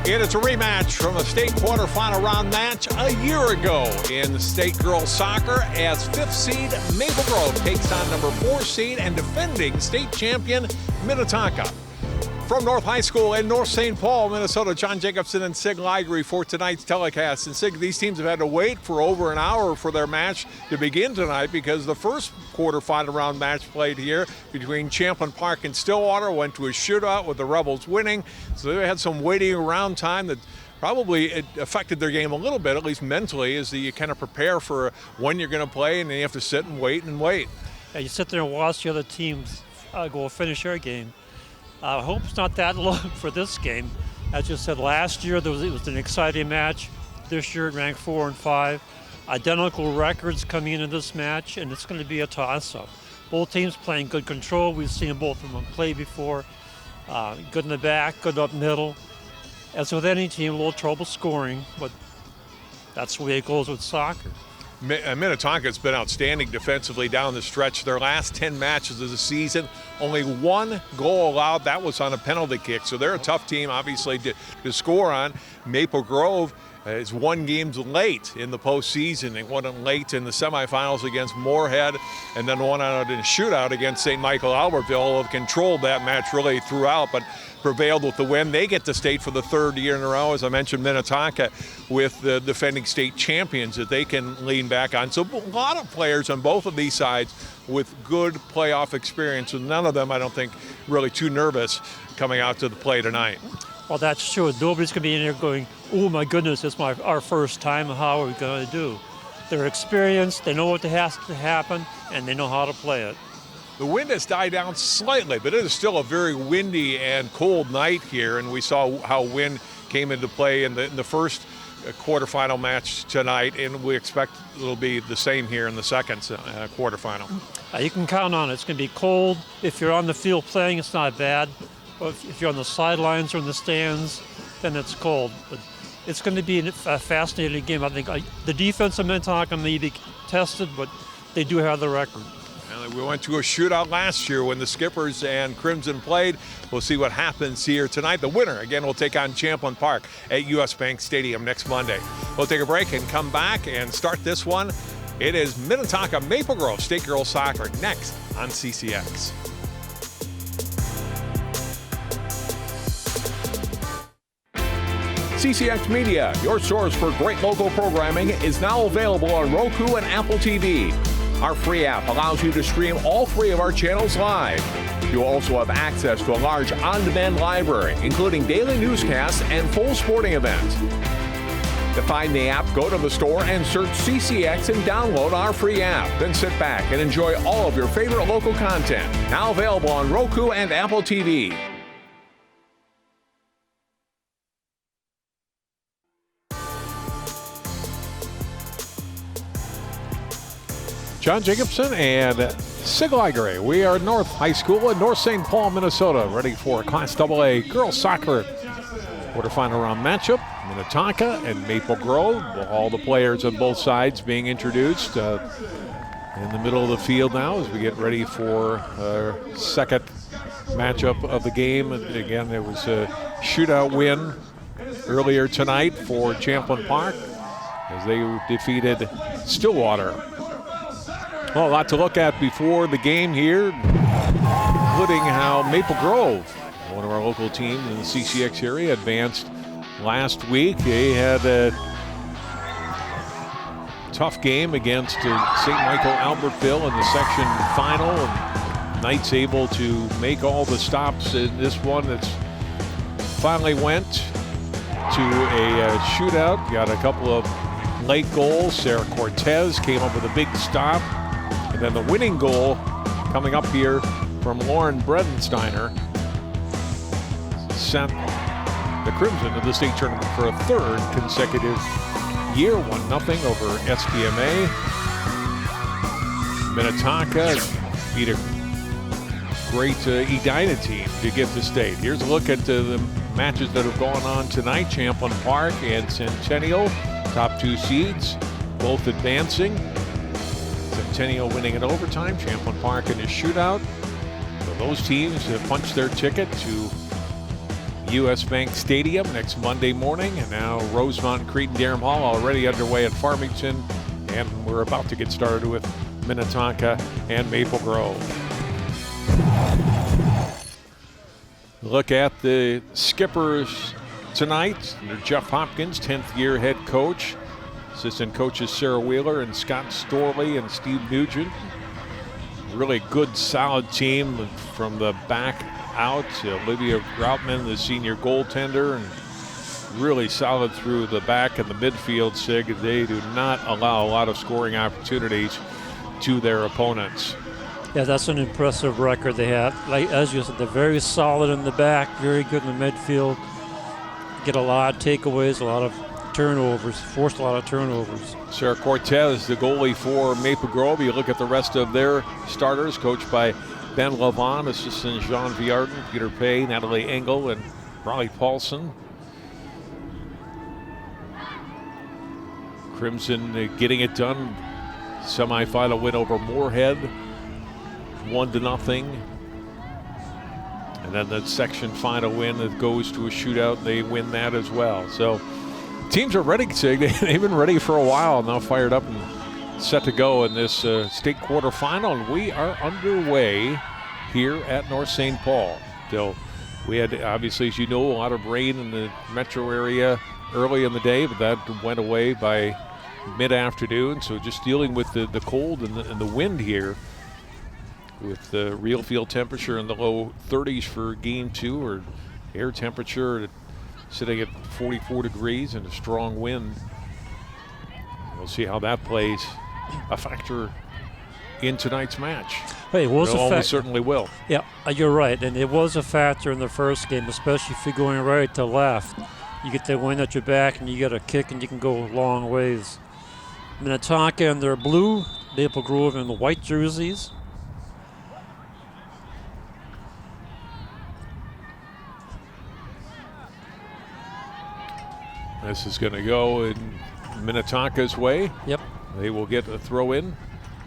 And it's a rematch from a state quarterfinal round match a year ago in state girls soccer as 5th seed Maple Grove takes on number 4 seed and defending state champion Minnetonka. From North High School in North St. Paul, Minnesota, John Jacobson and Sig Ligry for tonight's telecast. And Sig, these teams have had to wait for over an hour for their match to begin tonight because the first quarterfinal round match played here between Champlin Park and Stillwater went to a shootout with the Rebels winning. So they had some waiting around time that probably it affected their game a little bit, at least mentally, as you kind of prepare for when you're going to play and then you have to sit and wait and wait. Yeah, you sit there and watch the other teams go finish their game. I hope it's not that long for this game. As you said, last year it was an exciting match. This year it ranked 4 and 5. Identical records coming into this match, and it's going to be a toss-up. Both teams playing good control. We've seen both of them play before. Good in the back, good up middle. As with any team, a little trouble scoring, but that's the way it goes with soccer. Minnetonka's been outstanding defensively down the stretch. Their last 10 matches of the season, only 1 goal allowed. That was on a penalty kick. So they're a tough team, obviously, to score on. Maple Grove is 1 game late in the postseason. They won it late in the semifinals against Moorhead and then won out in a shootout against St. Michael Albertville. Have controlled that match really throughout, but prevailed with the win. They get to state for the 3rd year in a row, as I mentioned, Minnetonka with the defending state champions that they can lean back on. So a lot of players on both of these sides with good playoff experience, and none of them, I don't think, really too nervous coming out to the play tonight. Well, that's true. Nobody's going to be in there going, oh my goodness, it's our first time, how are we going to do? They're experienced, they know what has to happen, and they know how to play it. The wind has died down slightly, but it is still a very windy and cold night here, and we saw how wind came into play in the first quarterfinal match tonight, and we expect it'll be the same here in the second quarterfinal. You can count on it. It's going to be cold. If you're on the field playing, it's not bad. But if you're on the sidelines or in the stands, then it's cold. But it's going to be a fascinating game. I think the defense of Minnetonka may be tested, but they do have the record. We went to a shootout last year when the Skippers and Crimson played. We'll see what happens here tonight. The winner, again, will take on Champlin Park at US Bank Stadium next Monday. We'll take a break and come back and start this one. It is Minnetonka Maple Grove State Girls Soccer next on CCX. CCX Media, your source for great local programming, is now available on Roku and Apple TV. Our free app allows you to stream all 3 of our channels live. You'll also have access to a large on-demand library, including daily newscasts and full sporting events. To find the app, go to the store and search CCX and download our free app. Then sit back and enjoy all of your favorite local content. Now available on Roku and Apple TV. John Jacobson and Sig Ligry. We are at North High School in North St. Paul, Minnesota, ready for a Class AA girls soccer quarterfinal round matchup. Minnetonka and Maple Grove. All the players on both sides being introduced in the middle of the field now as we get ready for our second matchup of the game. And again, there was a shootout win earlier tonight for Champlin Park as they defeated Stillwater. Well, a lot to look at before the game here, including how Maple Grove, one of our local teams in the CCX area, advanced last week. They had a tough game against St. Michael Albertville in the section final. And Knights able to make all the stops in this one. That's finally went to a shootout. Got a couple of late goals. Sarah Cortez came up with a big stop. And then the winning goal coming up here from Lauren Bredensteiner sent the Crimson to the state tournament for a 3rd consecutive year. 1-0 over SPMA. Minnetonka beat a great Edina team to get to state. Here's a look at the matches that have gone on tonight. Champlin Park and Centennial, top 2 seeds, both advancing. Centennial winning in overtime, Champlin Park in a shootout. So those teams have punched their ticket to U.S. Bank Stadium next Monday morning. And now Rosemont and Cretin-Derham Hall already underway at Farmington. And we're about to get started with Minnetonka and Maple Grove. Look at the skippers tonight. Under Jeff Hopkins, 10th year head coach. Assistant coaches Sarah Wheeler and Scott Storley and Steve Nugent. Really good, solid team from the back out. Olivia Groutman, the senior goaltender, and really solid through the back and the midfield, Sig. They do not allow a lot of scoring opportunities to their opponents. Yeah, that's an impressive record they have. Like, as you said, they're very solid in the back, very good in the midfield. Get a lot of takeaways, a lot of turnovers, forced a lot of turnovers. Sarah Cortez, the goalie for Maple Grove. You look at the rest of their starters, coached by Ben Levon, assistant Jean Viardin, Peter Pay, Natalie Engel, and Raleigh Paulson. Crimson getting it done. Semifinal win over Moorhead, 1-0. And then the section final win that goes to a shootout. They win that as well. So teams are ready. They've been ready for a while, now fired up and set to go in this state quarterfinal. And we are underway here at North St. Paul. So we had, obviously, as you know, a lot of rain in the metro area early in the day, but that went away by mid-afternoon. So just dealing with the cold and the wind here, with the real field temperature in the low 30s for game 2, or air temperature sitting at 44 degrees and a strong wind. We'll see how that plays a factor in tonight's match. Hey, it was almost certainly will. Yeah, you're right, and it was a factor in the first game, especially if you're going right to left. You get the wind at your back and you get a kick and you can go long ways. Minnetonka in their blue, Maple Grove in the white jerseys. This is going to go in Minnetonka's way. Yep. They will get a throw in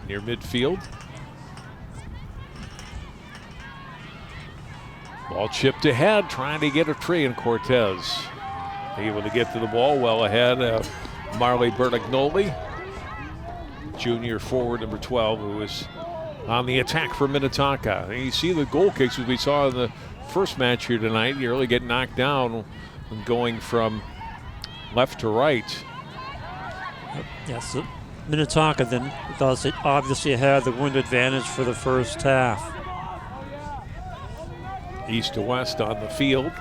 near midfield. Ball chipped ahead, trying to get a tree, and Cortez able to get to the ball well ahead of Marley Bertagnoli, junior forward number 12, who is on the attack for Minnetonka. And you see the goal kicks as we saw in the first match here tonight. You really get knocked down when going from left to right. Yes, Minnetonka then does it obviously had the wind advantage for the first half. East to west on the field.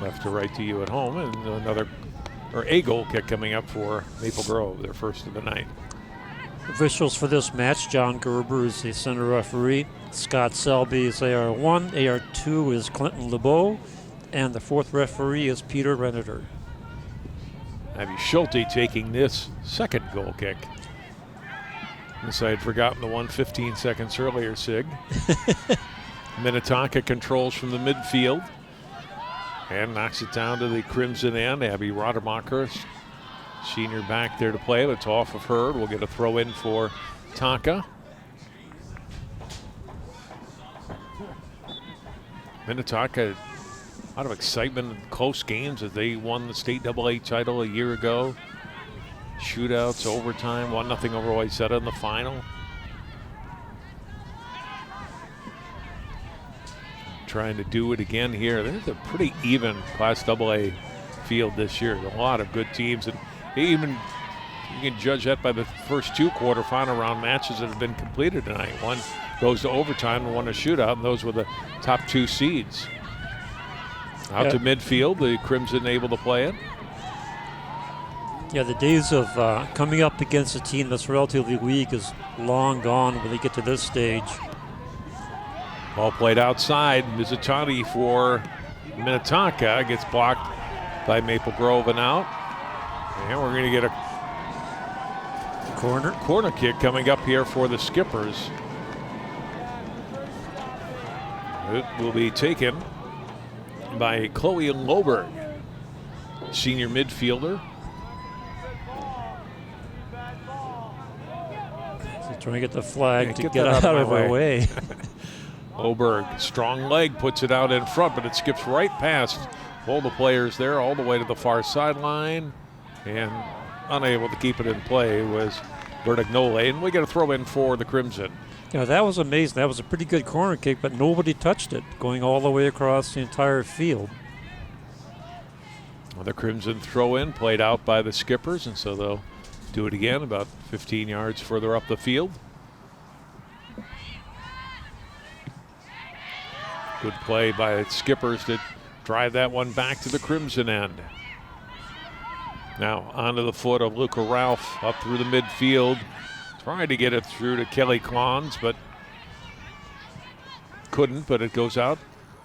Left to right to you at home, and a goal kick coming up for Maple Grove, their first of the night. Officials for this match: John Gerber is the center referee, Scott Selby is AR1, AR2 is Clinton LeBeau, and the fourth referee is Peter Renator. Abby Schulte taking this second goal kick. Unless I had forgotten the one 15 seconds earlier, Sig. Minnetonka controls from the midfield and knocks it down to the Crimson end. Abby Rodemacher, senior back there to play. It's off of her. We'll get a throw in for Tonka. Minnetonka, a lot of excitement in close games as they won the state AA title a year ago. Shootouts, overtime, 1-0 over Wayzata in the final. Trying to do it again here. There's a pretty even Class AA field this year. A lot of good teams, and even you can judge that by the first 2 quarterfinal round matches that have been completed tonight. One goes to overtime and one a shootout, and those were the top 2 seeds. Out to midfield, the Crimson able to play it. Yeah, the days of coming up against a team that's relatively weak is long gone when they get to this stage. Ball played outside. Mizutani for Minnetonka gets blocked by Maple Grove and out. And we're going to get a corner kick coming up here for the Skippers. It will be taken by Chloe Loberg, senior midfielder. So trying to get the flag to get out of her way. Oberg, strong leg, puts it out in front, but it skips right past all the players there, all the way to the far sideline, and unable to keep it in play was Bertignole, and we get a throw in for the Crimson. Yeah, that was amazing. That was a pretty good corner kick, but nobody touched it, going all the way across the entire field. Well, the Crimson throw in played out by the Skippers, and so they'll do it again about 15 yards further up the field. Good play by the Skippers to drive that one back to the Crimson end. Now onto the foot of Luca Ralph up through the midfield. Trying to get it through to Kelly Klons, but couldn't, but it goes out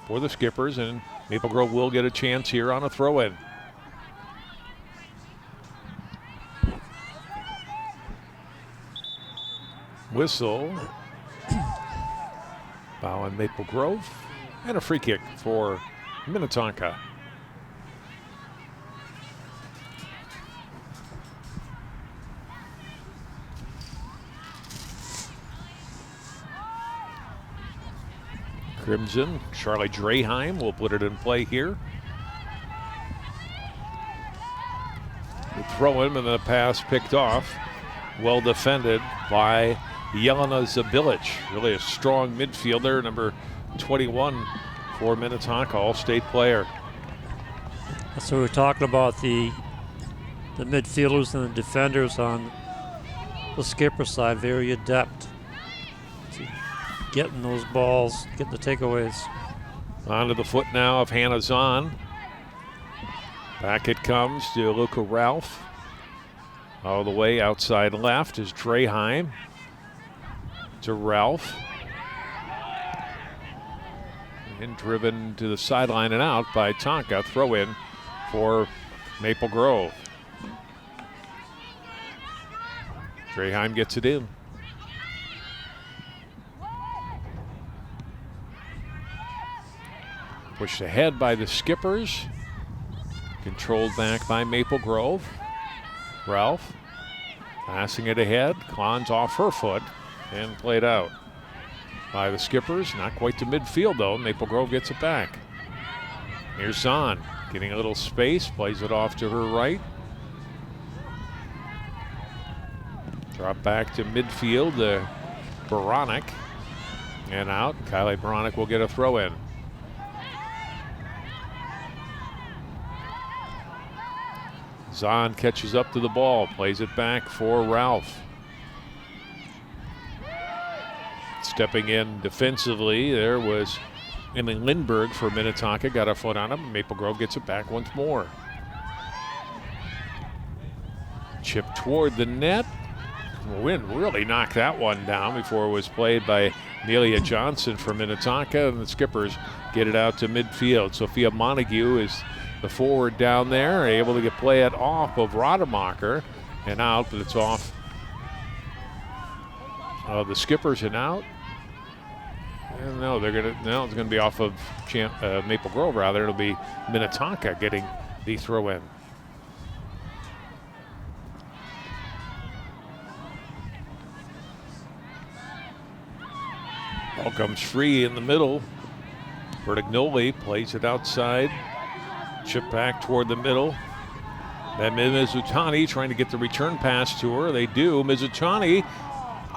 for the Skippers, and Maple Grove will get a chance here on a throw-in. Whistle. Foul on Maple Grove. And a free kick for Minnetonka. Crimson, Charlie Draheim will put it in play here. The throw in and the pass picked off. Well defended by Jelena Zabilic. Really a strong midfielder, number 21 for Minnetonka, all-state player. So we're talking about the midfielders and the defenders on the Skipper side, very adept to getting those balls, getting the takeaways. Onto the foot now of Hannah Zahn. Back it comes to Luca Ralph. All the way outside left is Draheim to Ralph. And driven to the sideline and out by Tonka. Throw in for Maple Grove. Draheim gets it in. Pushed ahead by the Skippers. Controlled back by Maple Grove. Ralph passing it ahead. Klons off her foot and played out by the Skippers. Not quite to midfield though. Maple Grove gets it back. Here's Zahn getting a little space. Plays it off to her right. Drop back to midfield. Baronic and out. Kylie Baronic will get a throw in. Zahn catches up to the ball, plays it back for Ralph. Stepping in defensively, there was Emily Lindberg for Minnetonka, got a foot on him. Maple Grove gets it back once more. Chip toward the net. Wind really knocked that one down before it was played by Amelia Johnson for Minnetonka, and the Skippers get it out to midfield. Sophia Montague is the forward down there, able to get play it off of Rademacher and out, but it's off the Skippers and out. And no, it's gonna be off of Maple Grove rather. It'll be Minnetonka getting the throw in. Ball comes free in the middle. Bertignole plays it outside. Chip back toward the middle. Then Mizutani trying to get the return pass to her. They do. Mizutani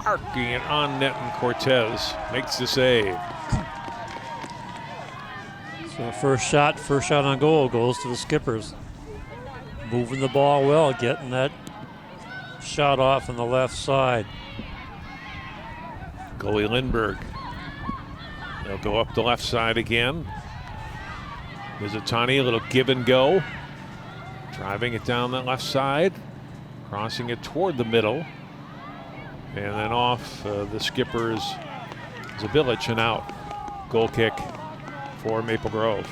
arcing it on net, and Cortez makes the save. So first shot on goal goes to the Skippers. Moving the ball well, getting that shot off on the left side. Goalie Lindberg. They'll go up the left side again. Mizutani, a little give and go. Driving it down that left side. Crossing it toward the middle. And then off the Skippers, Zabilic and out. Goal kick for Maple Grove.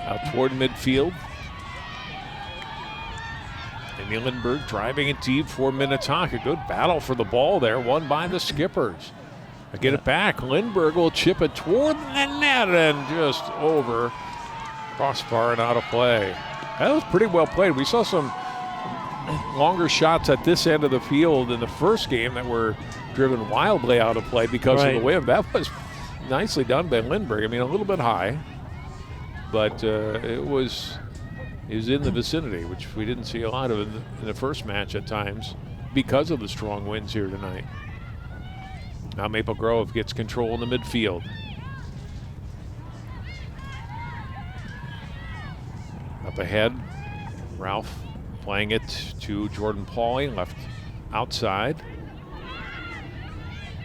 Out toward midfield. Amy Lindberg driving it deep for Minnetonka. Good battle for the ball there, won by the Skippers. Get it back. Lindbergh will chip it toward the net and just over crossbar and out of play. That was pretty well played. We saw some longer shots at this end of the field in the first game that were driven wildly out of play because of the wind. That was nicely done by Lindbergh. I mean, a little bit high, but it was in the vicinity, which we didn't see a lot of in the first match at times because of the strong winds here tonight. Now Maple Grove gets control in the midfield. Up ahead, Ralph playing it to Jordan Pauly, left outside.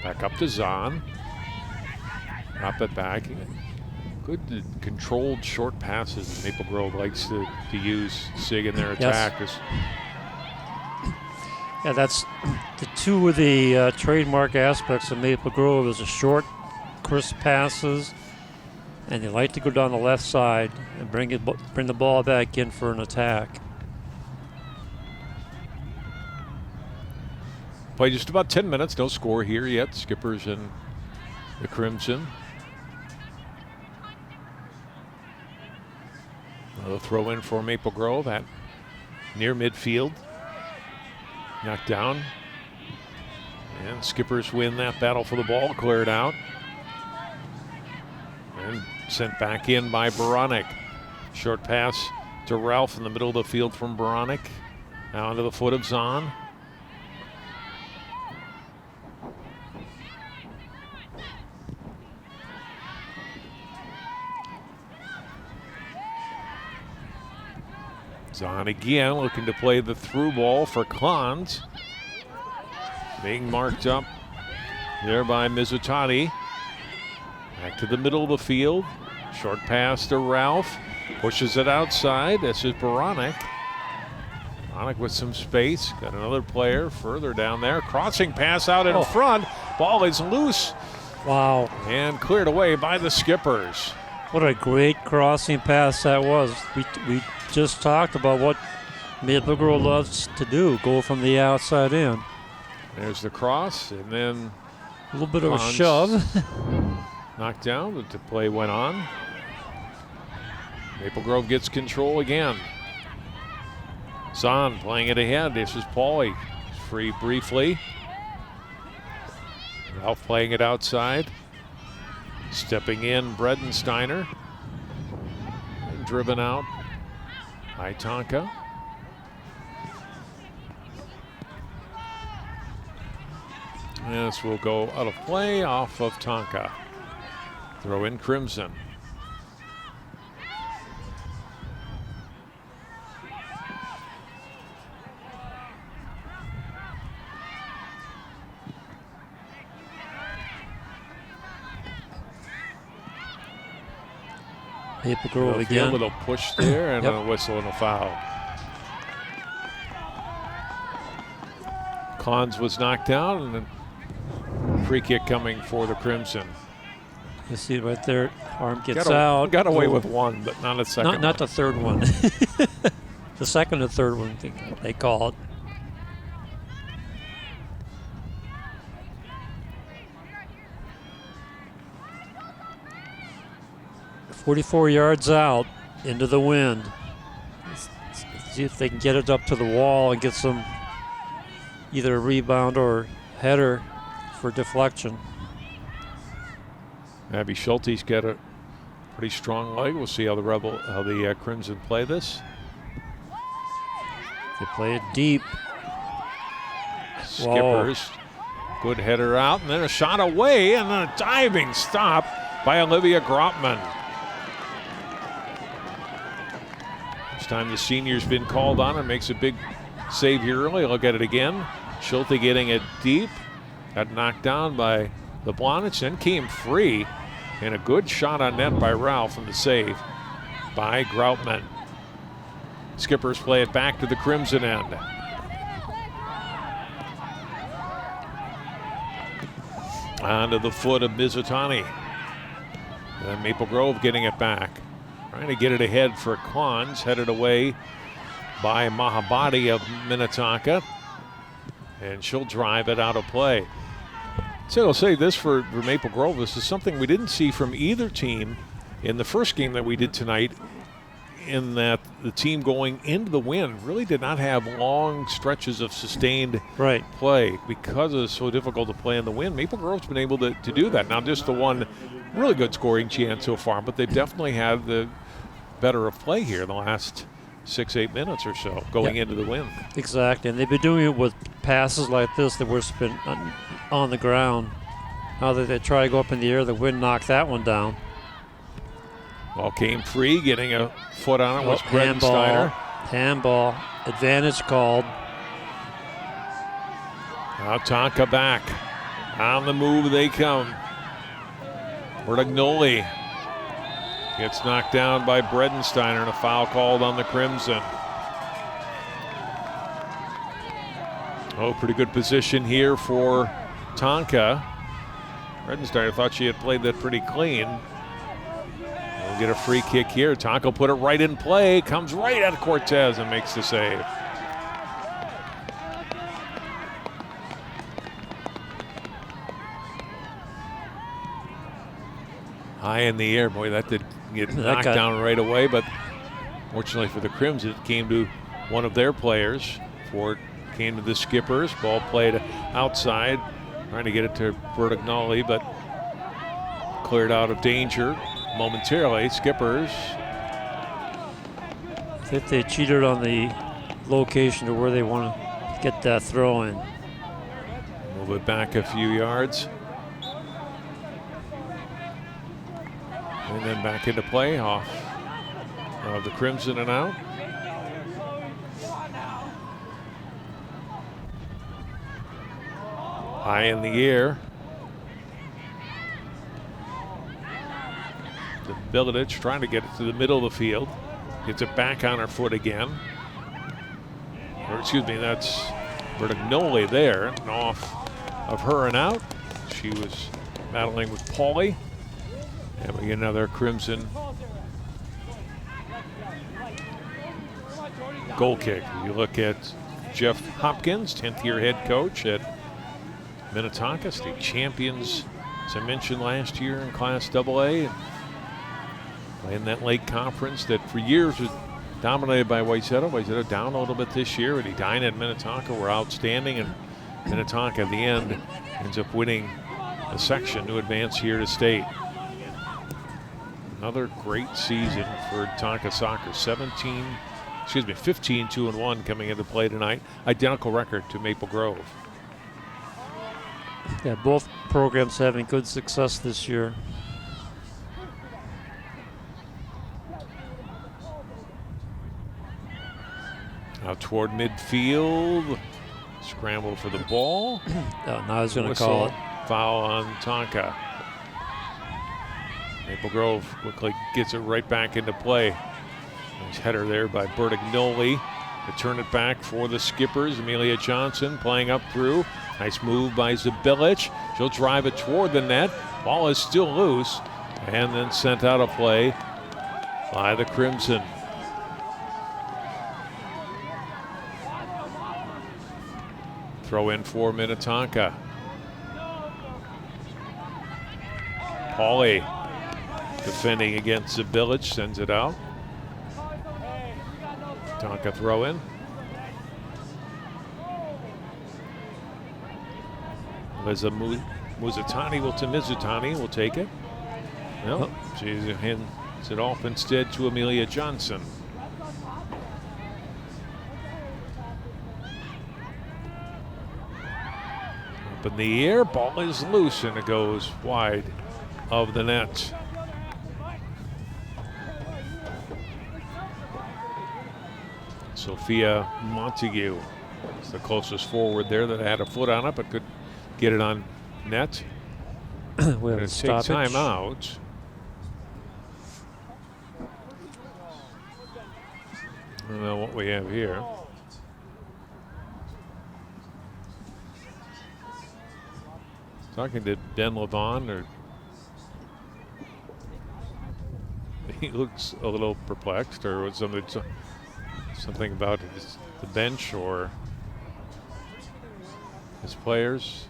Back up to Zahn. Drop it back. Good controlled short passes Maple Grove likes to use Sig in their attack. Yes. Yeah, that's the two of the trademark aspects of Maple Grove is the short, crisp passes, and they like to go down the left side and bring the ball back in for an attack. Play just about 10 minutes, no score here yet. Skippers and the Crimson. Another throw in for Maple Grove at near midfield. Knocked down. And Skippers win that battle for the ball, cleared out. And sent back in by Baranek. Short pass to Ralph in the middle of the field from Baranek. Now into the foot of Zahn. Zahn again looking to play the through ball for Klons. Being marked up there by Mizutani. Back to the middle of the field. Short pass to Ralph. Pushes it outside. This is Baranek. Baranek with some space. Got another player further down there. Crossing pass out in front. Ball is loose. Wow. And cleared away by the Skippers. What a great crossing pass that was. We just talked about what Maple Grove loves to do, go from the outside in. There's the cross, and then a little bit of a shove. Knocked down, but the play went on. Maple Grove gets control again. Zahn playing it ahead. This is Pauly. Free briefly. Ralph playing it outside. Stepping in, Bredensteiner. And driven out by Tonka. This will go out of play off of Tonka. Throw in Crimson. Maple Grove again with a push there and a whistle and a foul. Klons was knocked out and a free kick coming for the Crimson. You see it right there, arm gets out. Got away with one, but not a second. Not the third one. The second and third one, they call it. "44 yards out into the wind. Let's see if they can get it up to the wall and get some either a rebound or header for deflection." Abby Schulte's got a pretty strong leg. We'll see how the Crimson play this. They play it deep. Skippers, good header out, and then a shot away, and then a diving stop by Olivia Grotman. This time the senior's been called on and makes a big save here early. Look at it again. Schulte getting it deep. Got knocked down by the Blonich, then came free. And a good shot on net by Ralph and the save by Groutman. Skippers play it back to the Crimson end. Onto the foot of Mizutani. And Maple Grove getting it back. Trying to get it ahead for Klons, headed away by Mahabadi of Minnetonka. And she'll drive it out of play. So I'll say this for Maple Grove. This is something we didn't see from either team in the first game that we did tonight, in that the team going into the win really did not have long stretches of sustained play because it's so difficult to play in the wind. Maple Grove's been able to do that. Now, just the one really good scoring chance so far, but they've definitely had the better of play here in the last 6-8 minutes or so going into the wind. Exactly, and they've been doing it with passes like this that were spent on the ground. Now that they try to go up in the air, the wind knocked that one down. Ball came free, getting a foot on it was Bredensteiner. Handball, advantage called. Now Tonka back. On the move they come. Bertagnoli gets knocked down by Bredensteiner, and a foul called on the Crimson. Oh, pretty good position here for Tonka. Bredensteiner thought she had played that pretty clean. We'll get a free kick here. Tonka will put it right in play. Comes right at Cortez and makes the save. High in the air. Boy, that did get knocked down right away, but fortunately for the Crimson, it came to one of their players. Before it came to the Skippers. Ball played outside, trying to get it to Bertagnoli, but cleared out of danger momentarily. Skippers. I think they cheated on the location to where they want to get that throw in. Move it back a few yards. And then back into play off of the Crimson and out. High in the air. Bilic trying to get it to the middle of the field. Gets it back on her foot again. Or excuse me, that's Bertagnoli there. And off of her and out. She was battling with Pauly. And we get another Crimson goal kick. You look at Jeff Hopkins, 10th year head coach at Minnetonka, state champions, as I mentioned last year in Class AA. Playing that Lake Conference that for years was dominated by Wayzata. Wayzata down a little bit this year, but Edina and Minnetonka were outstanding, and Minnetonka at the end ends up winning a section to advance here to state. Another great season for Tonka soccer. 15-2-1 coming into play tonight. Identical record to Maple Grove. Yeah, both programs having good success this year. Out toward midfield. Scramble for the ball. Now I was going to call it. Foul on Tonka. Maple Grove quickly gets it right back into play. Nice header there by Bertagnoli to turn it back for the Skippers. Amelia Johnson playing up through. Nice move by Zabilic. She'll drive it toward the net. Ball is still loose and then sent out of play by the Crimson. Throw in for Minnetonka. Pauly defending against Zabilic, sends it out. Tonka throw in. Mizutani will take it. No, she hands it off instead to Amelia Johnson. Up in the air, ball is loose and it goes wide of the net. Sophia Montague is the closest forward there that had a foot on it but could get it on net. We'll going to take time out. I don't know what we have here. Talking to Ben Levon, or he looks a little perplexed, or was something about the bench or his players.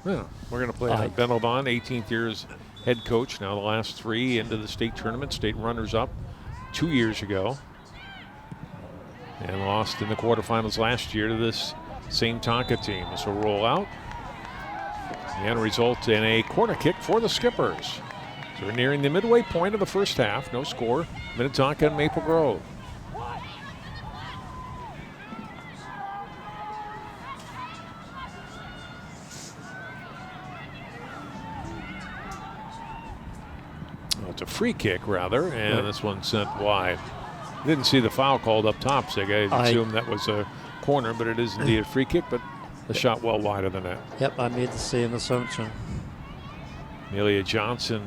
Yeah, we're going to play Benetton, 18th year's head coach. Now the last 3 into the state tournament, state runners-up 2 years ago. And lost in the quarterfinals last year to this same Tonka team. This will roll out and result in a corner kick for the Skippers. So we're nearing the midway point of the first half. No score. Minnetonka and Maple Grove. Well, it's a free kick, rather, and this one sent wide. Didn't see the foul called up top, Sig. I assumed that was a corner, but it is indeed a free kick, but the shot well wide of the net. Yep, I made the same assumption. Amelia Johnson,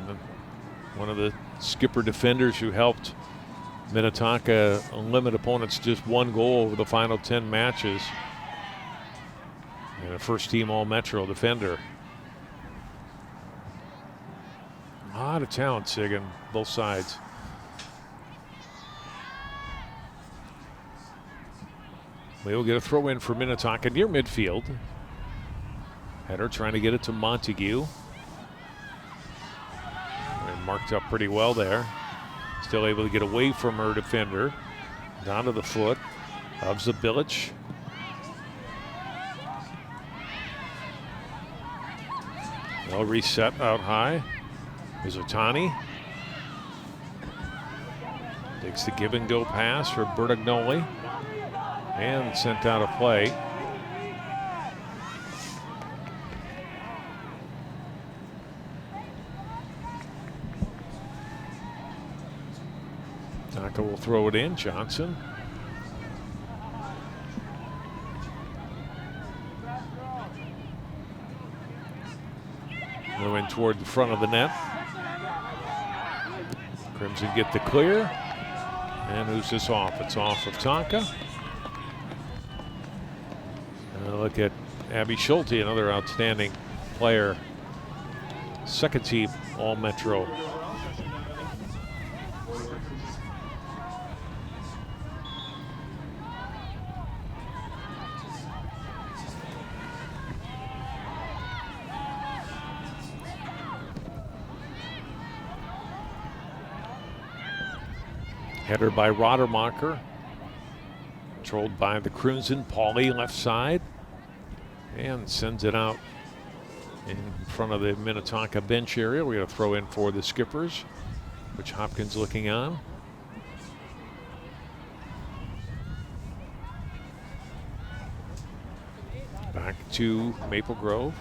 one of the Skipper defenders who helped Minnetonka limit opponents to just 1 goal over the final 10 matches. And a first-team All-Metro defender. A lot of talent, Sig, on both sides. We will get a throw in for Minnetonka near midfield. Header trying to get it to Montague. And marked up pretty well there. Still able to get away from her defender. Down to the foot of Zabilic. Well reset out high. Is Otani. Takes the give and go pass for Bertagnoli. And sent out of play. Tonka will throw it in. Johnson. Moving toward the front of the net. Crimson get the clear. And who's this off? It's off of Tonka. Look at Abby Schulte, another outstanding player. Second team All-Metro. Header by Rodermacher. Controlled by the Crimson. Pauly left side. And sends it out in front of the Minnetonka bench area. We're going to throw in for the Skippers, which Hopkins looking on. Back to Maple Grove.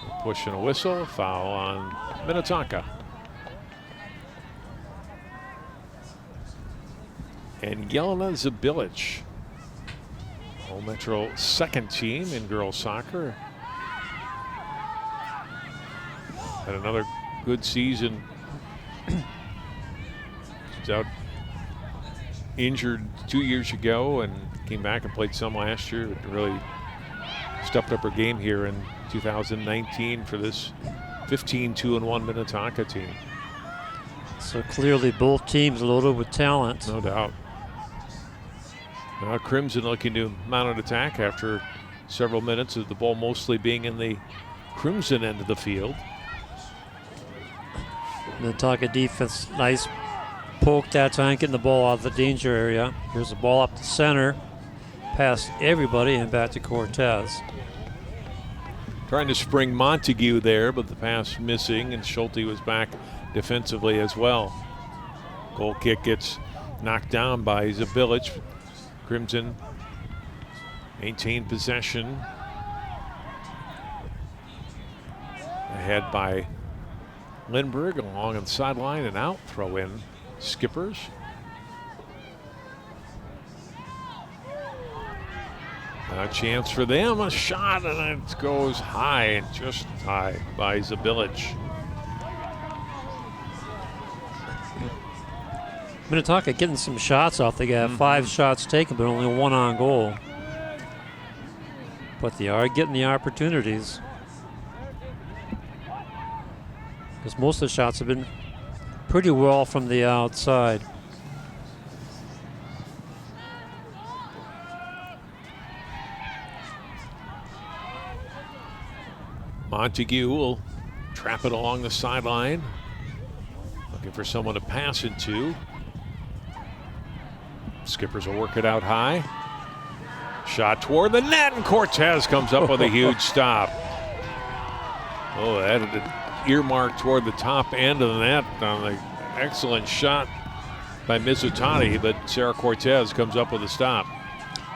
A push and a whistle. Foul on Minnetonka. And Jelena Zabilic. All-Metro second team in girls soccer. Had another good season. She's out injured 2 years ago and came back and played some last year. Really stepped up her game here in 2019 for this 15-2-1 Minnetonka team. So clearly both teams loaded with talent. No doubt. Now Crimson looking to mount an attack after several minutes of the ball mostly being in the Crimson end of the field. Minnetonka defense, nice poke that time, getting the ball out of the danger area. Here's the ball up the center, past everybody and back to Cortez. Trying to spring Montague there, but the pass missing, and Schulte was back defensively as well. Goal kick gets knocked down by Zabilic. Crimson maintained possession. Ahead by Lindbergh along on the sideline and out. Throw in Skippers. A chance for them, a shot, and it goes high and just high by Zabilic. Minnetonka getting some shots off. They got 5 shots taken, but only 1 on goal. But they are getting the opportunities. Because most of the shots have been pretty well from the outside. Montague will trap it along the sideline. Looking for someone to pass it to. Skippers will work it out high. Shot toward the net, and Cortez comes up with a huge stop. Oh, that had an earmark toward the top end of the net on the excellent shot by Mizutani, but Sarah Cortez comes up with a stop.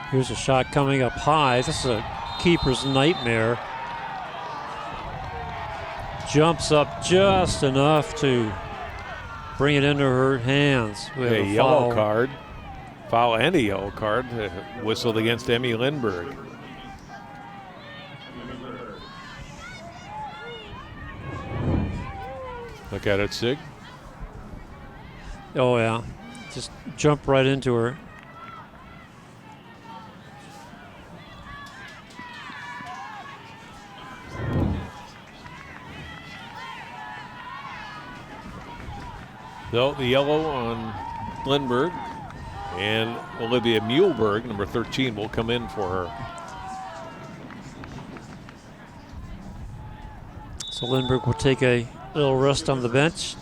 Here's a shot coming up high. This is a keeper's nightmare. Jumps up just enough to bring it into her hands. We have a yellow card. Foul and a yellow card whistled against Emmy Lindberg. Look at it, Sig. Oh, yeah. Just jump right into her. So the yellow on Lindberg, and Olivia Muehlberg, number 13, will come in for her. So Lindberg will take a little rest on the bench.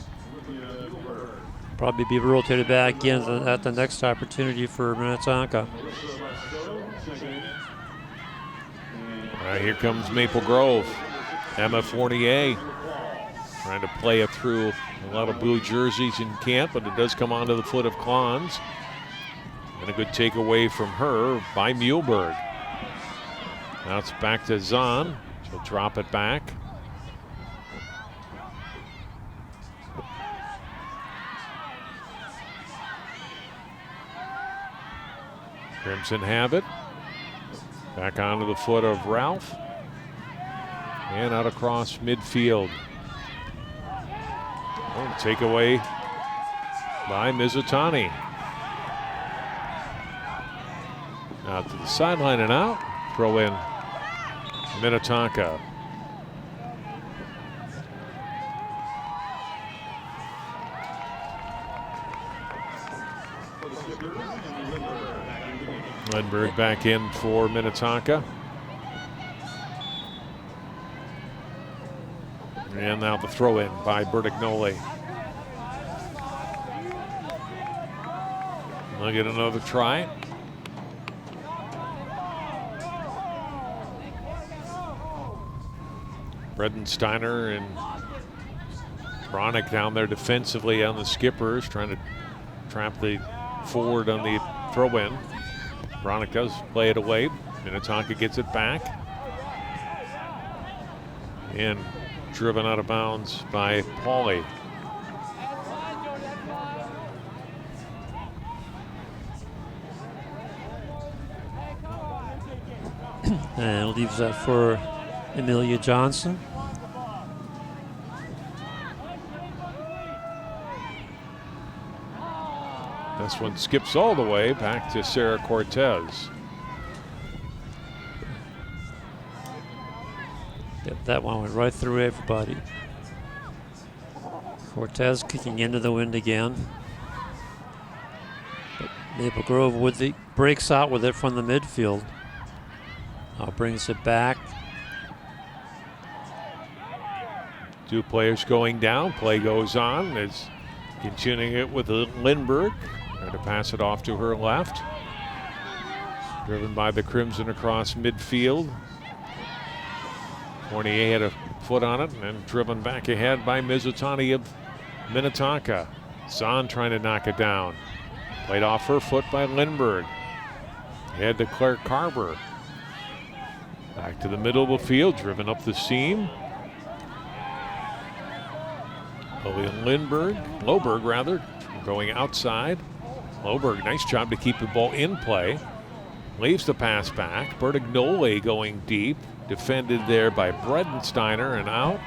Probably be rotated back in at the next opportunity for Minnetonka. All right, here comes Maple Grove. Emma Fournier trying to play it through a lot of blue jerseys in camp, but it does come onto the foot of Klons. And a good takeaway from her by Muehlberg. Now it's back to Zahn. She'll drop it back. Crimson have it. Back onto the foot of Ralph. And out across midfield. Oh, takeaway by Mizutani. Out to the sideline and out. Throw in Minnetonka. Lindberg back in for Minnetonka. And now the throw in by Bertignoli. They'll get another try. Bredensteiner and Bronick down there defensively on the skippers, trying to trap the forward on the throw-in. Bronick does play it away. Minnetonka gets it back. And driven out of bounds by Pauly. And leaves that for Amelia Johnson. This one skips all the way back to Sarah Cortez. Yep, that one went right through everybody. Cortez kicking into the wind again. But Maple Grove breaks out with it from the midfield. Now brings it back. Two players going down. Play goes on. It's continuing it with Lindberg. Trying to pass it off to her left. Driven by the Crimson across midfield. Fournier had a foot on it and then driven back ahead by Mizutani of Minnetonka. Zahn trying to knock it down. Played off her foot by Lindberg. Head to Claire Carver. Back to the middle of the field, driven up the seam. Loberg rather, going outside. Loberg, nice job to keep the ball in play. Leaves the pass back. Bertignoli going deep. Defended there by Bredensteiner and out.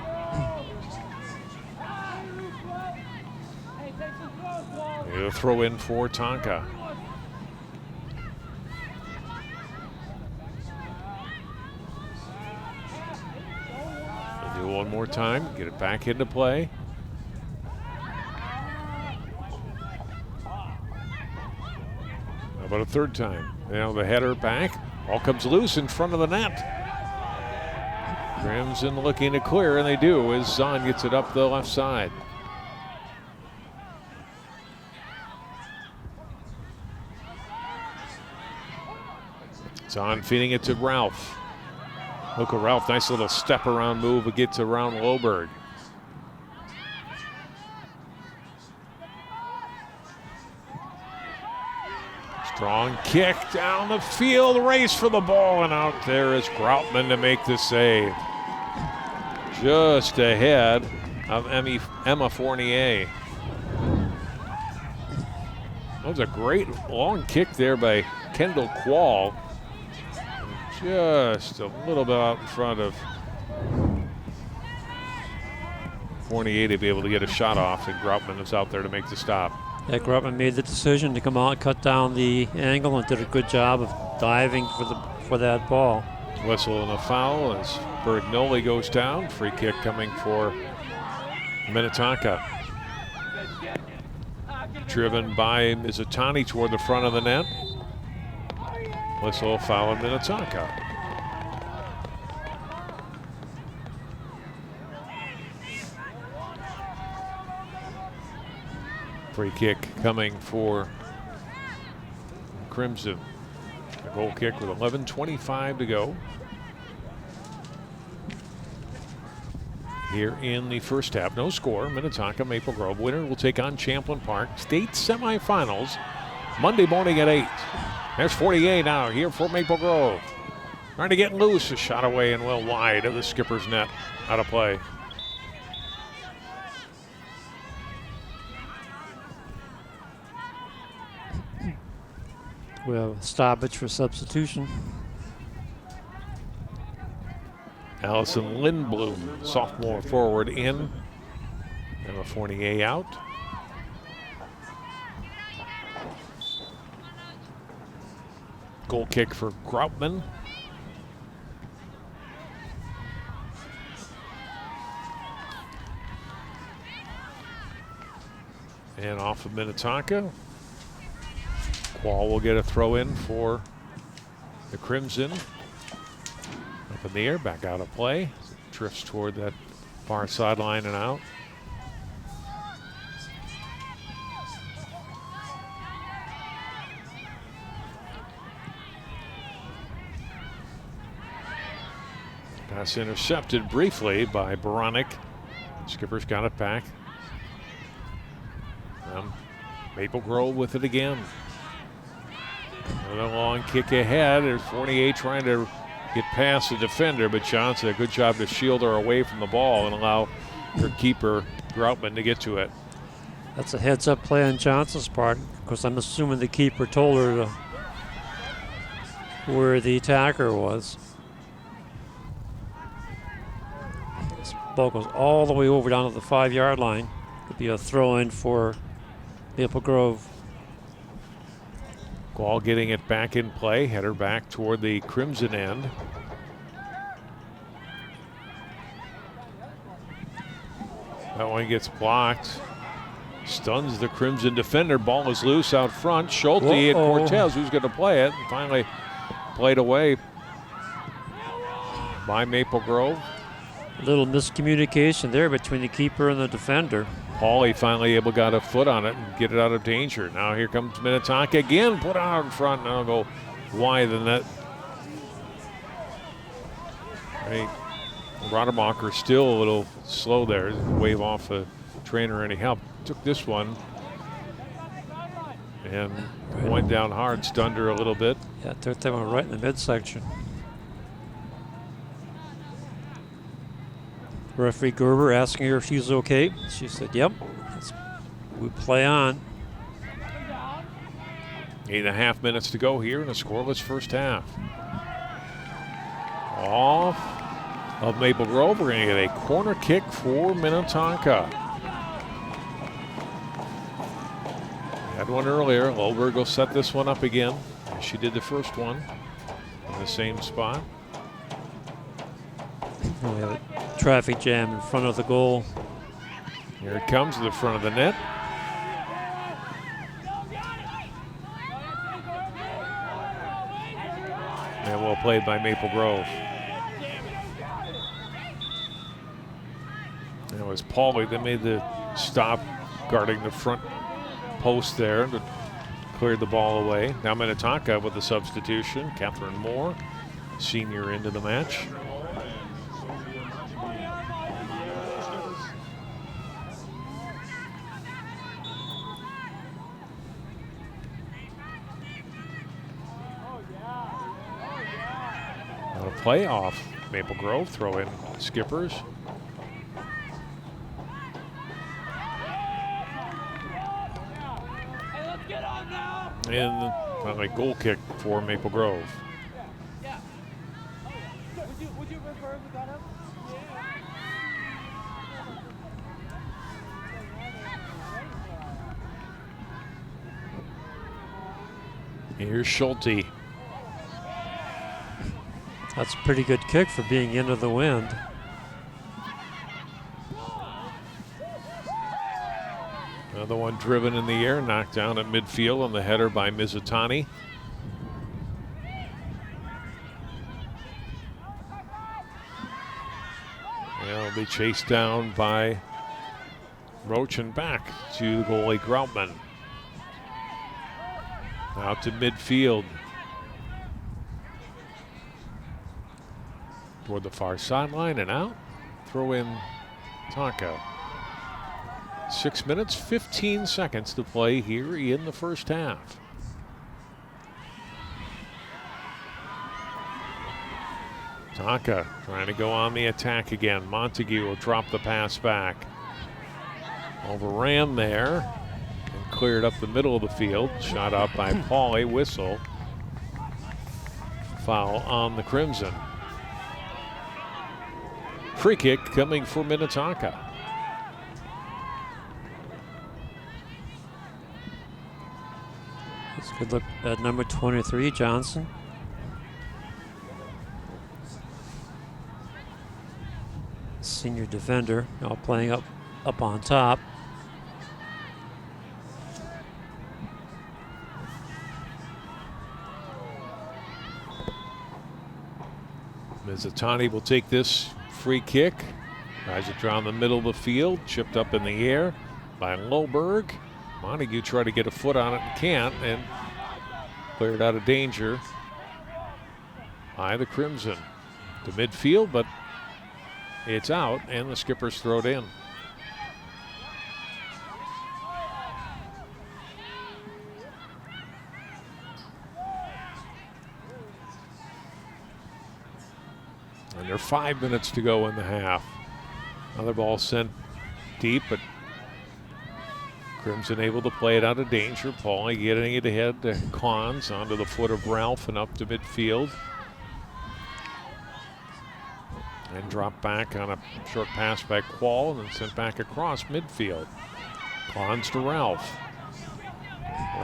He'll throw in for Tonka. We'll do one more time, get it back into play. How about a third time? Now the header back. Ball comes loose in front of the net. Crimson looking to clear, and they do as Zahn gets it up the left side. Zahn feeding it to Ralph. Look at Ralph, nice little step around move, but gets around Loberg. Strong kick down the field, race for the ball, and out there is Groutman to make the save. Just ahead of Emma Fournier. That was a great long kick there by Kendall Quall. Just a little bit out in front of Fournier to be able to get a shot off, and Groutman is out there to make the stop. Yeah, Groutman made the decision to come out and cut down the angle and did a good job of diving for that ball. Whistle and a foul as Bergnoli goes down. Free kick coming for Minnetonka. Driven by Mizutani toward the front of the net. Whistle, foul in Minnetonka. Free kick coming for Crimson. A goal kick with 11:25 to go. Here in the first half, no score. Minnetonka Maple Grove winner will take on Champlin Park. State semifinals Monday morning at 8. There's 48 now here for Maple Grove. Trying to get loose, a shot away and well wide of the skipper's net. Out of play. We have a stoppage for substitution. Allison Lindblom, sophomore forward in. Emma Fournier out. Goal kick for Groutman. And off of Minnetonka. Quall will get a throw in for the Crimson. Up in the air, back out of play. Drifts toward that far sideline and out. Pass intercepted briefly by Baranek. Skipper's got it back. Maple Grove with it again. Another long kick ahead. There's Fournier trying to get past the defender, but Johnson, a good job to shield her away from the ball and allow her keeper, Groutman, to get to it. That's a heads-up play on Johnson's part, because I'm assuming the keeper told her where the attacker was. This ball goes all the way over down to the 5-yard line. Could be a throw-in for Maple Grove. Quall getting it back in play, header back toward the Crimson end. That one gets blocked. Stuns the Crimson defender. Ball is loose out front. Schulte and Cortez, who's going to play it. And finally played away by Maple Grove. A little miscommunication there between the keeper and the defender. Hawley finally got a foot on it and get it out of danger. Now here comes Minnetonka again, put out in front. Now go wide the net. Right. Rademacher still a little slow there. Wave off the trainer any help. Took this one and went down hard, stunned her a little bit. Yeah, took that one right in the midsection. Referee Gerber asking her if she's okay. She said, yep. We play on. 8.5 minutes to go here in a scoreless first half. Off of Maple Grove, we're going to get a corner kick for Minnetonka. Had one earlier. Loberg will set this one up again. She did the first one in the same spot. We have a traffic jam in front of the goal. Here it comes to the front of the net. And well played by Maple Grove. It was Pauly that made the stop guarding the front post there and cleared the ball away. Now Minnetonka with the substitution. Catherine Moore, senior, into the match. On a play off Maple Grove, throw in Skippers. And finally, goal kick for Maple Grove. Here's Schulte. That's a pretty good kick for being into the wind. Another one driven in the air, knocked down at midfield on the header by Mizutani. It'll be chased down by Roach and back to the goalie Groutman. Out to midfield. Toward the far sideline and out. Throw in Tonka. 6 minutes, 15 seconds to play here in the first half. Tonka trying to go on the attack again. Montague will drop the pass back. Overran there and cleared up the middle of the field. Shot up by Pauly. Whistle. Foul on the Crimson. Free kick coming for Minnetonka. Let's good look at number 23, Johnson. Senior defender, now playing up on top. Mizutani will take this free kick. Tries it around the middle of the field, chipped up in the air by Loberg. Montague tried to get a foot on it and can't, and cleared out of danger by the Crimson. To midfield, but it's out, and the Skippers throw it in. And there are 5 minutes to go in the half. Another ball sent deep, but Crimson able to play it out of danger. Pauly getting it ahead to Cons, onto the foot of Ralph and up to midfield. And dropped back on a short pass by Quall and then sent back across midfield. Cons to Ralph.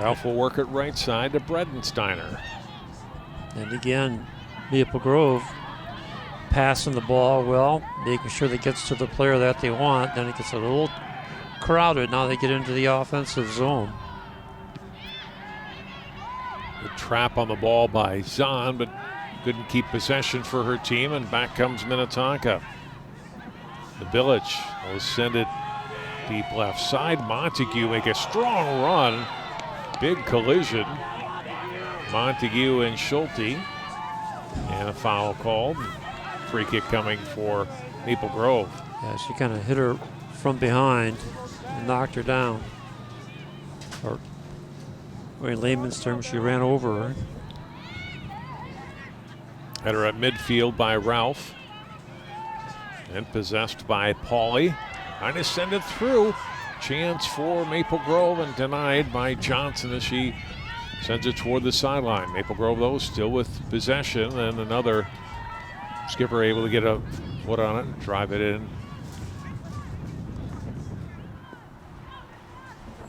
Ralph will work it right side to Bredensteiner. And again, Maple Grove passing the ball well, making sure that it gets to the player that they want. Then it gets a little crowded. Now they get into the offensive zone. The trap on the ball by Zahn, but couldn't keep possession for her team, and back comes Minnetonka. The Village will send it deep left side. Montague make a strong run. Big collision. Montague and Schulte. And a foul called. Free kick coming for Maple Grove. Yeah, she kind of hit her from behind and knocked her down. Or in layman's terms, she ran over her. Header at midfield by Ralph. And possessed by Pauly. Trying to send it through. Chance for Maple Grove and denied by Johnson as she sends it toward the sideline. Maple Grove, though, still with possession, and another skipper able to get a foot on it and drive it in.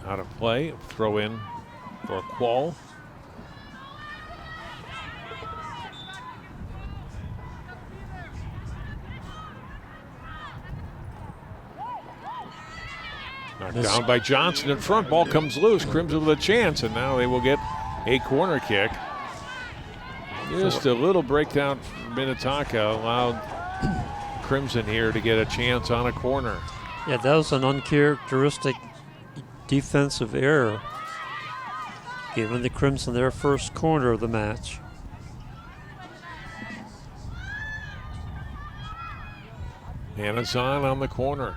Out of play, throw in for Quall. Knocked down by Johnson in front. Ball comes loose. Crimson with a chance, and now they will get a corner kick. Just a little breakdown from Minnetonka allowed Crimson here to get a chance on a corner. Yeah, that was an uncharacteristic defensive error, giving the Crimson their first corner of the match. Hanazon on the corner.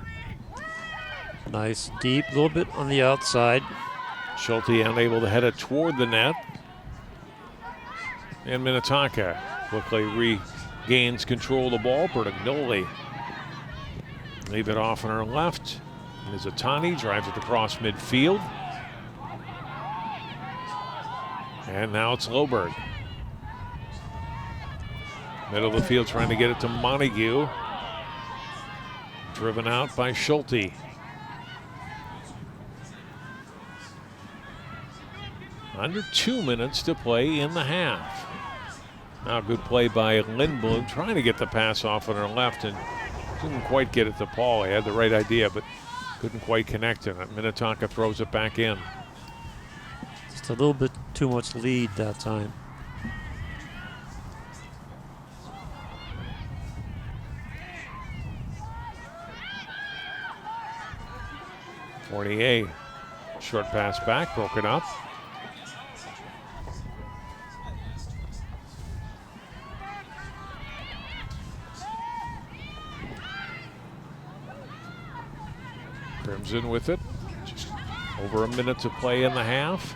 Nice deep, a little bit on the outside. Schulte unable to head it toward the net. And Minnetonka quickly regains control of the ball. Bertagnoli leave it off on her left. Mizutani drives it across midfield. And now it's Loberg. Middle of the field trying to get it to Montague. Driven out by Schulte. Under 2 minutes to play in the half. Now good play by Lindblom, trying to get the pass off on her left and didn't quite get it to Paul. He had the right idea, but couldn't quite connect on it. Minnetonka throws it back in. Just a little bit too much lead that time. Fournier, short pass back, broken up. Crimson with it. Just over a minute to play in the half.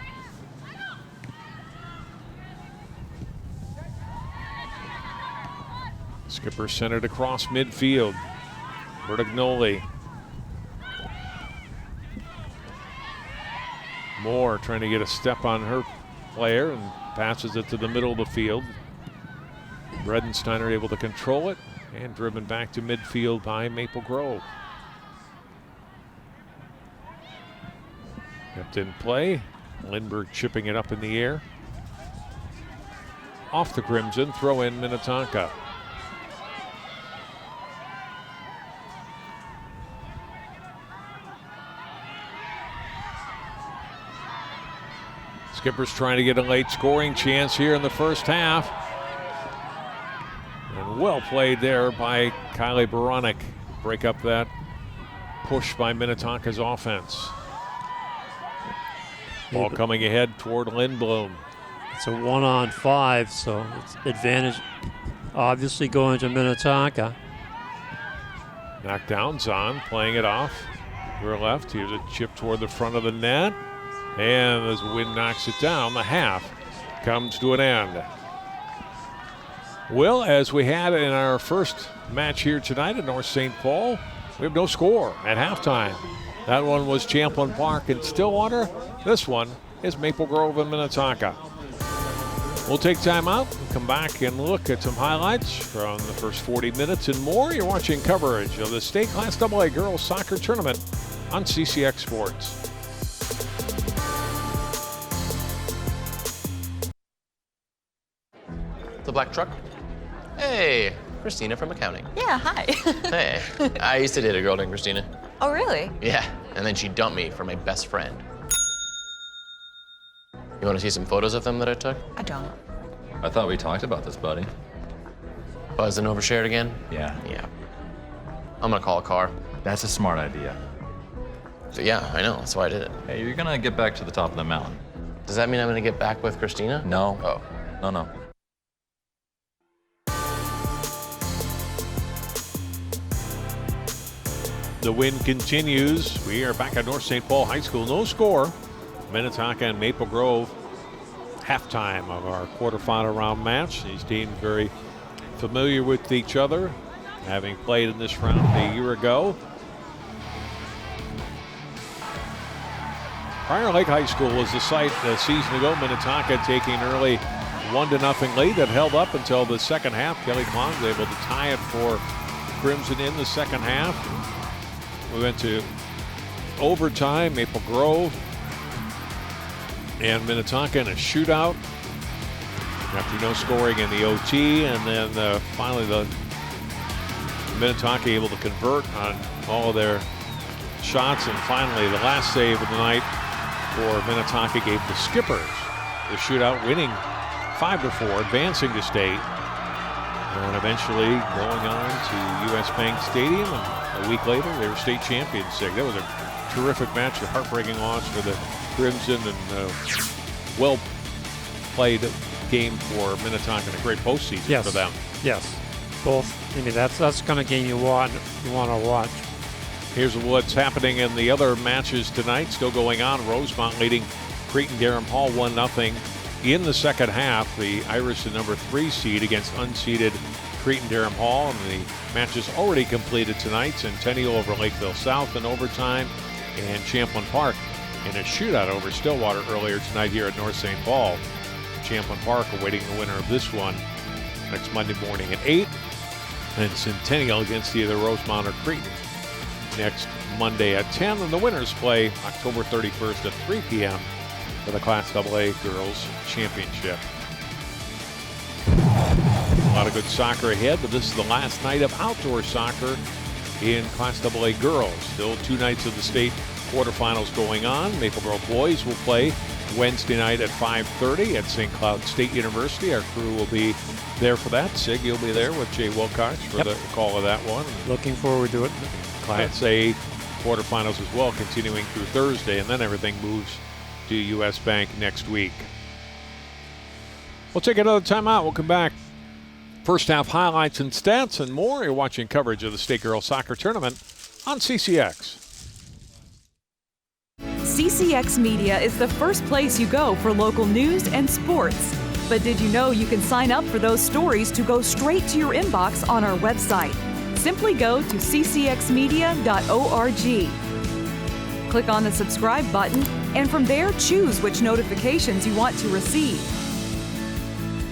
Skipper sent it across midfield. Bertagnoli. Moore trying to get a step on her player and passes it to the middle of the field. Bredensteiner able to control it and driven back to midfield by Maple Grove. Kept in play. Lindbergh chipping it up in the air. Off the Crimson, throw in Minnetonka. Skipper's trying to get a late scoring chance here in the first half. And well played there by Kylie Baranek. Break up that push by Minnetonka's offense. Ball coming ahead toward Lindblom. It's a 1-on-5, so it's advantage obviously going to Minnetonka. Knockdown's on, playing it off. Her left, here's a chip toward the front of the net. And as the wind knocks it down, the half comes to an end. Well, as we had in our first match here tonight at North St. Paul, we have no score at halftime. That one was Champlin Park and Stillwater. This one is Maple Grove and Minnetonka. We'll take time out and come back and look at some highlights from the first 40 minutes and more. You're watching coverage of the State Class AA Girls Soccer Tournament on CCX Sports. The black truck? Hey, Christina from accounting. Yeah, hi. Hey, I used to date a girl named Christina. Oh, really? Yeah, and then she dumped me for my best friend. You want to see some photos of them that I took? I don't. I thought we talked about this, buddy. Buzzed and overshared again? Yeah. Yeah. I'm gonna call a car. That's a smart idea. So yeah, I know, that's why I did it. Hey, you're gonna get back to the top of the mountain. Does that mean I'm gonna get back with Christina? No. Oh. No. The win continues. We are back at North St. Paul High School. No score. Minnetonka and Maple Grove. Halftime of our quarterfinal round match. These teams very familiar with each other, having played in this round a year ago. Prior Lake High School was the site a season ago. Minnetonka taking an early 1-0 lead that held up until the second half. Kelly Klein was able to tie it for Crimson in the second half. We went to overtime. Maple Grove and Minnetonka in a shootout after no scoring in the OT, and then finally the Minnetonka able to convert on all of their shots, and finally the last save of the night for Minnetonka gave the Skippers the shootout, winning 5-4, advancing to state. and eventually going on to U.S. Bank Stadium, and a week later they were state champions. That was a terrific match, a heartbreaking loss for the Crimson, and well played game for Minnetonka, and a great postseason for them. Yes, both. I mean, that's the kind of game you want to watch. Here's what's happening in the other matches tonight. Still going on. Rosemont leading Cretin-Derham Hall 1-0 in the second half. The Irish, the number 3 seed, against unseeded Cretin-Derham Hall, and the match is already completed tonight. Centennial over Lakeville South in overtime, and Champlin Park in a shootout over Stillwater earlier tonight here at North St. Paul. Champlin Park awaiting the winner of this one next Monday morning at 8, and Centennial against either Rosemont or Cretin next Monday at 10, and the winners play October 31st at 3 p.m. for the Class AA Girls Championship. A lot of good soccer ahead, but this is the last night of outdoor soccer in Class AA Girls. Still 2 nights of the state quarterfinals going on. Maple Grove Boys will play Wednesday night at 5:30 at St. Cloud State University. Our crew will be there for that. Sig, you'll be there with Jay Wilcox for the call of that one. Looking forward to it. Class A quarterfinals as well, continuing through Thursday, and then everything moves to U.S. Bank next week. We'll take another timeout. We'll come back. First half highlights and stats and more. You're watching coverage of the State Girls Soccer Tournament on CCX. CCX Media is the first place you go for local news and sports. But did you know you can sign up for those stories to go straight to your inbox on our website? Simply go to ccxmedia.org. Click on the subscribe button, and from there choose which notifications you want to receive.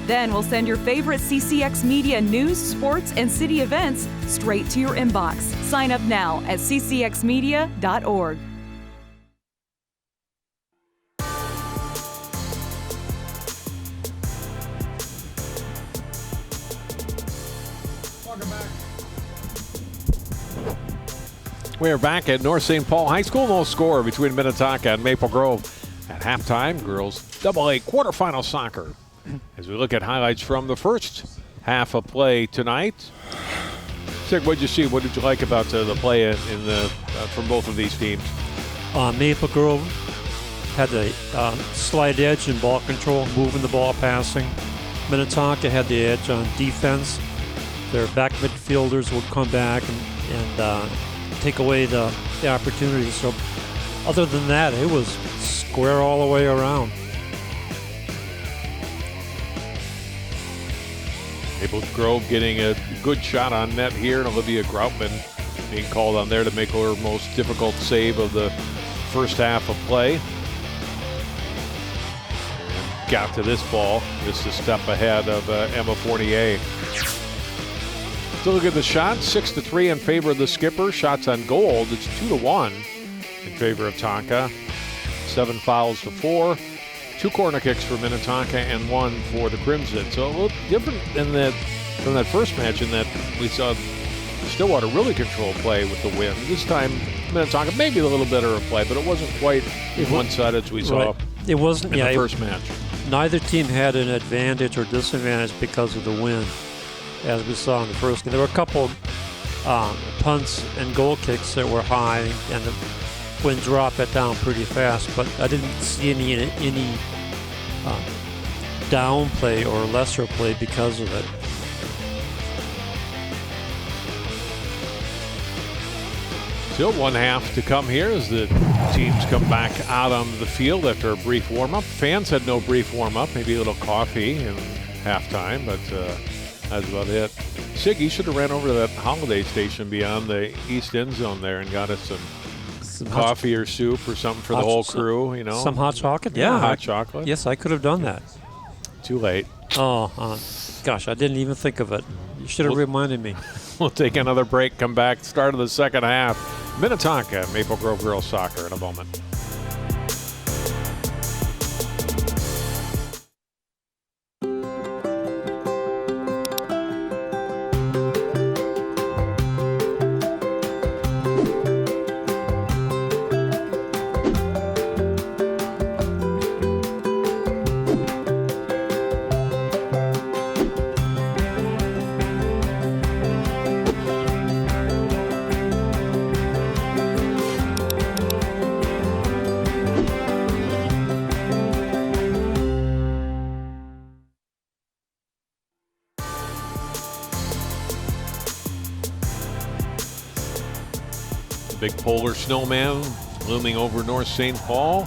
Then we'll send your favorite CCX Media news, sports, and city events straight to your inbox. Sign up now at ccxmedia.org. We're back at North St. Paul High School. No score between Minnetonka and Maple Grove at halftime. Girls AA quarterfinal soccer. As we look at highlights from the first half of play tonight. Sig, what did you see? What did you like about the play from both of these teams? Maple Grove had a slight edge in ball control, moving the ball, passing. Minnetonka had the edge on defense. Their back midfielders would come back and take away the opportunity. So other than that, it was square all the way around. Maple Grove getting a good shot on net here, and Olivia Groutman being called on there to make her most difficult save of the first half of play. And got to this ball, just a step ahead of Emma Fournier. Still look at the shot, 6-3 in favor of the skipper. Shots on goal, it's 2-1 in favor of Tonka. 7 fouls to 4. 2 corner kicks for Minnetonka and 1 for the Crimson. So a little different from that first match in that we saw Stillwater really control play with the win. This time Minnetonka maybe a little better of play, but it wasn't quite one-sided as we saw it wasn't, in the first match. Neither team had an advantage or disadvantage because of the win, as we saw in the first game. There were a couple punts and goal kicks that were high, and the wind dropped it down pretty fast, but I didn't see any down play or lesser play because of it. Still one half to come here as the teams come back out on the field after a brief warm-up. Fans had no brief warm-up, maybe a little coffee in halftime, but that's about it. Sig, you should have ran over to that holiday station beyond the east end zone there and got us some coffee or soup or something for the whole crew, you know. Some hot chocolate? Yeah. Hot chocolate. Yes, I could have done that. Too late. Oh, gosh, I didn't even think of it. You should have reminded me. We'll take another break, come back, start of the second half. Minnetonka, Maple Grove Girls Soccer in a moment. big polar snowman looming over North St. Paul.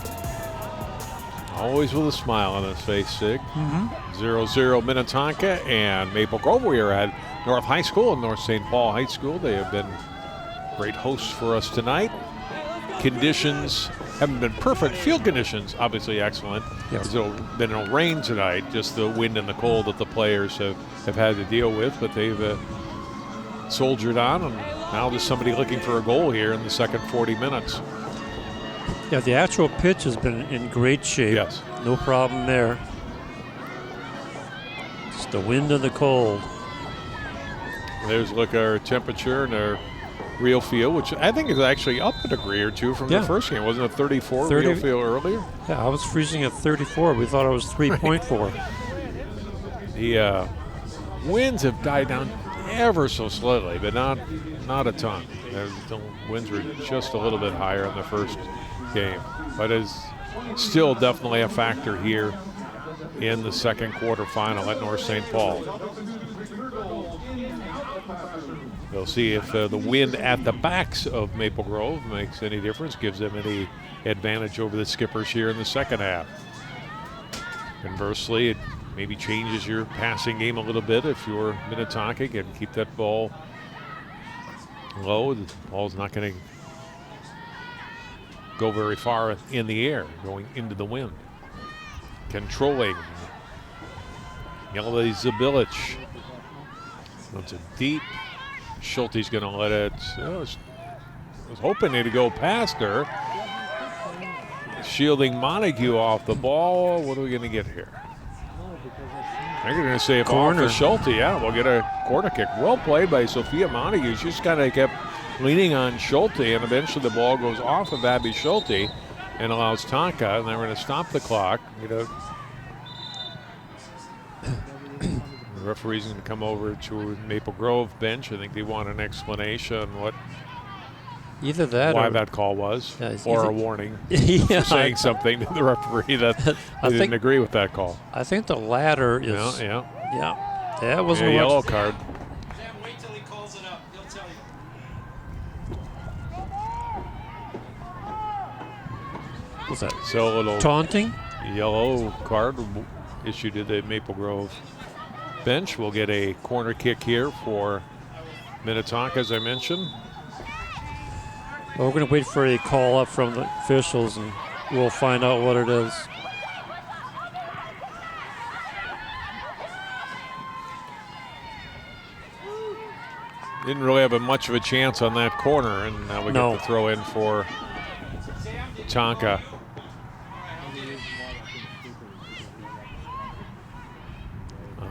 Always with a smile on his face, Sig. 0-0 Minnetonka and Maple Grove. We are at North High School and North St. Paul High School. They have been great hosts for us tonight. Conditions haven't been perfect. Field conditions, obviously excellent. Yes. There's been no rain tonight, just the wind and the cold that the players have had to deal with, but they've soldiered on, and now there's somebody looking for a goal here in the second 40 minutes. Yeah, the actual pitch has been in great shape. Yes. No problem there. Just the wind and the cold. There's look at our temperature and our real feel, which I think is actually up a degree or two from the first game. Wasn't it 34 real feel earlier? Yeah, I was freezing at 34. We thought it was 3.4. The winds have died down ever so slightly, but not a ton. The winds were just a little bit higher in the first game, but is still definitely a factor here in the second quarterfinal at North St. Paul. We'll see if the wind at the backs of Maple Grove makes any difference, gives them any advantage over the Skippers here in the second half. Conversely, it maybe changes your passing game a little bit if you're Minnetonka can keep that ball low. The ball's not going to go very far in the air, going into the wind. Controlling. Jelena Zabilic. That's a deep. Schulte's going to let it. I was hoping to go past her. Shielding Montague off the ball. What are we going to get here? They're going to say a corner for Schulte. Yeah, we'll get a corner kick. Well played by Sophia Montague. She just kind of kept leaning on Schulte, and eventually the ball goes off of Abby Schulte and allows Tonka, and they're going to stop the clock. The referee's going to come over to Maple Grove bench. I think they want an explanation on what either that why or that call was, yeah, or a warning yeah, for saying something to the referee that they didn't agree with that call. I think the latter is. Yeah. That wasn't a yellow card. Wait till he calls it up. He'll tell you. What's that? So a little Taunting? Yellow card issued to the Maple Grove bench. We'll get a corner kick here for Minnetonka, as I mentioned. Well, we're going to wait for a call up from the officials, and we'll find out what it is. Didn't really have much of a chance on that corner, and now we get the throw in for Tonka.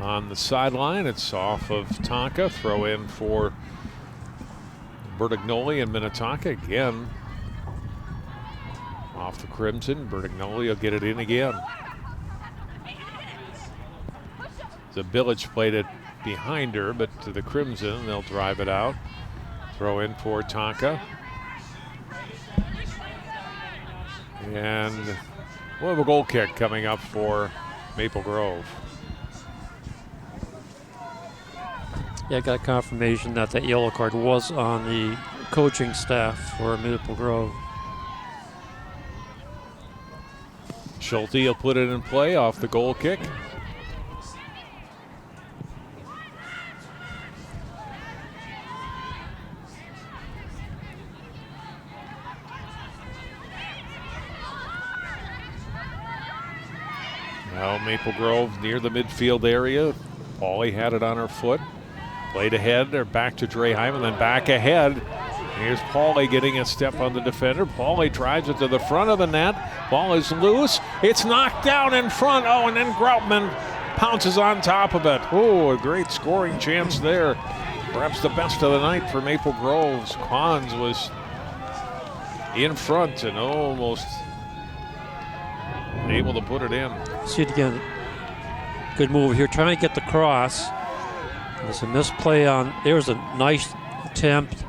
On the sideline, it's off of Tonka. Throw in for Bertignoli and Minnetonka again. Off the Crimson, Bertignoli will get it in again. The Village played it behind her, but to the Crimson, they'll drive it out. Throw in for Tonka. And we'll have a goal kick coming up for Maple Grove. Yeah, I got confirmation that that yellow card was on the coaching staff for Maple Grove. Schulte will put it in play off the goal kick. Now Maple Grove near the midfield area. Pauly had it on her foot. Played ahead, they're back to Draheim, and then back ahead. Here's Pauly getting a step on the defender. Pauly drives it to the front of the net. Ball is loose. It's knocked down in front. Oh, and then Groutman pounces on top of it. Oh, a great scoring chance there. Perhaps the best of the night for Maple Grove's. Quans was in front and almost able to put it in. See it again. Good move here, trying to get the cross. There's a misplay on. There's a nice attempt.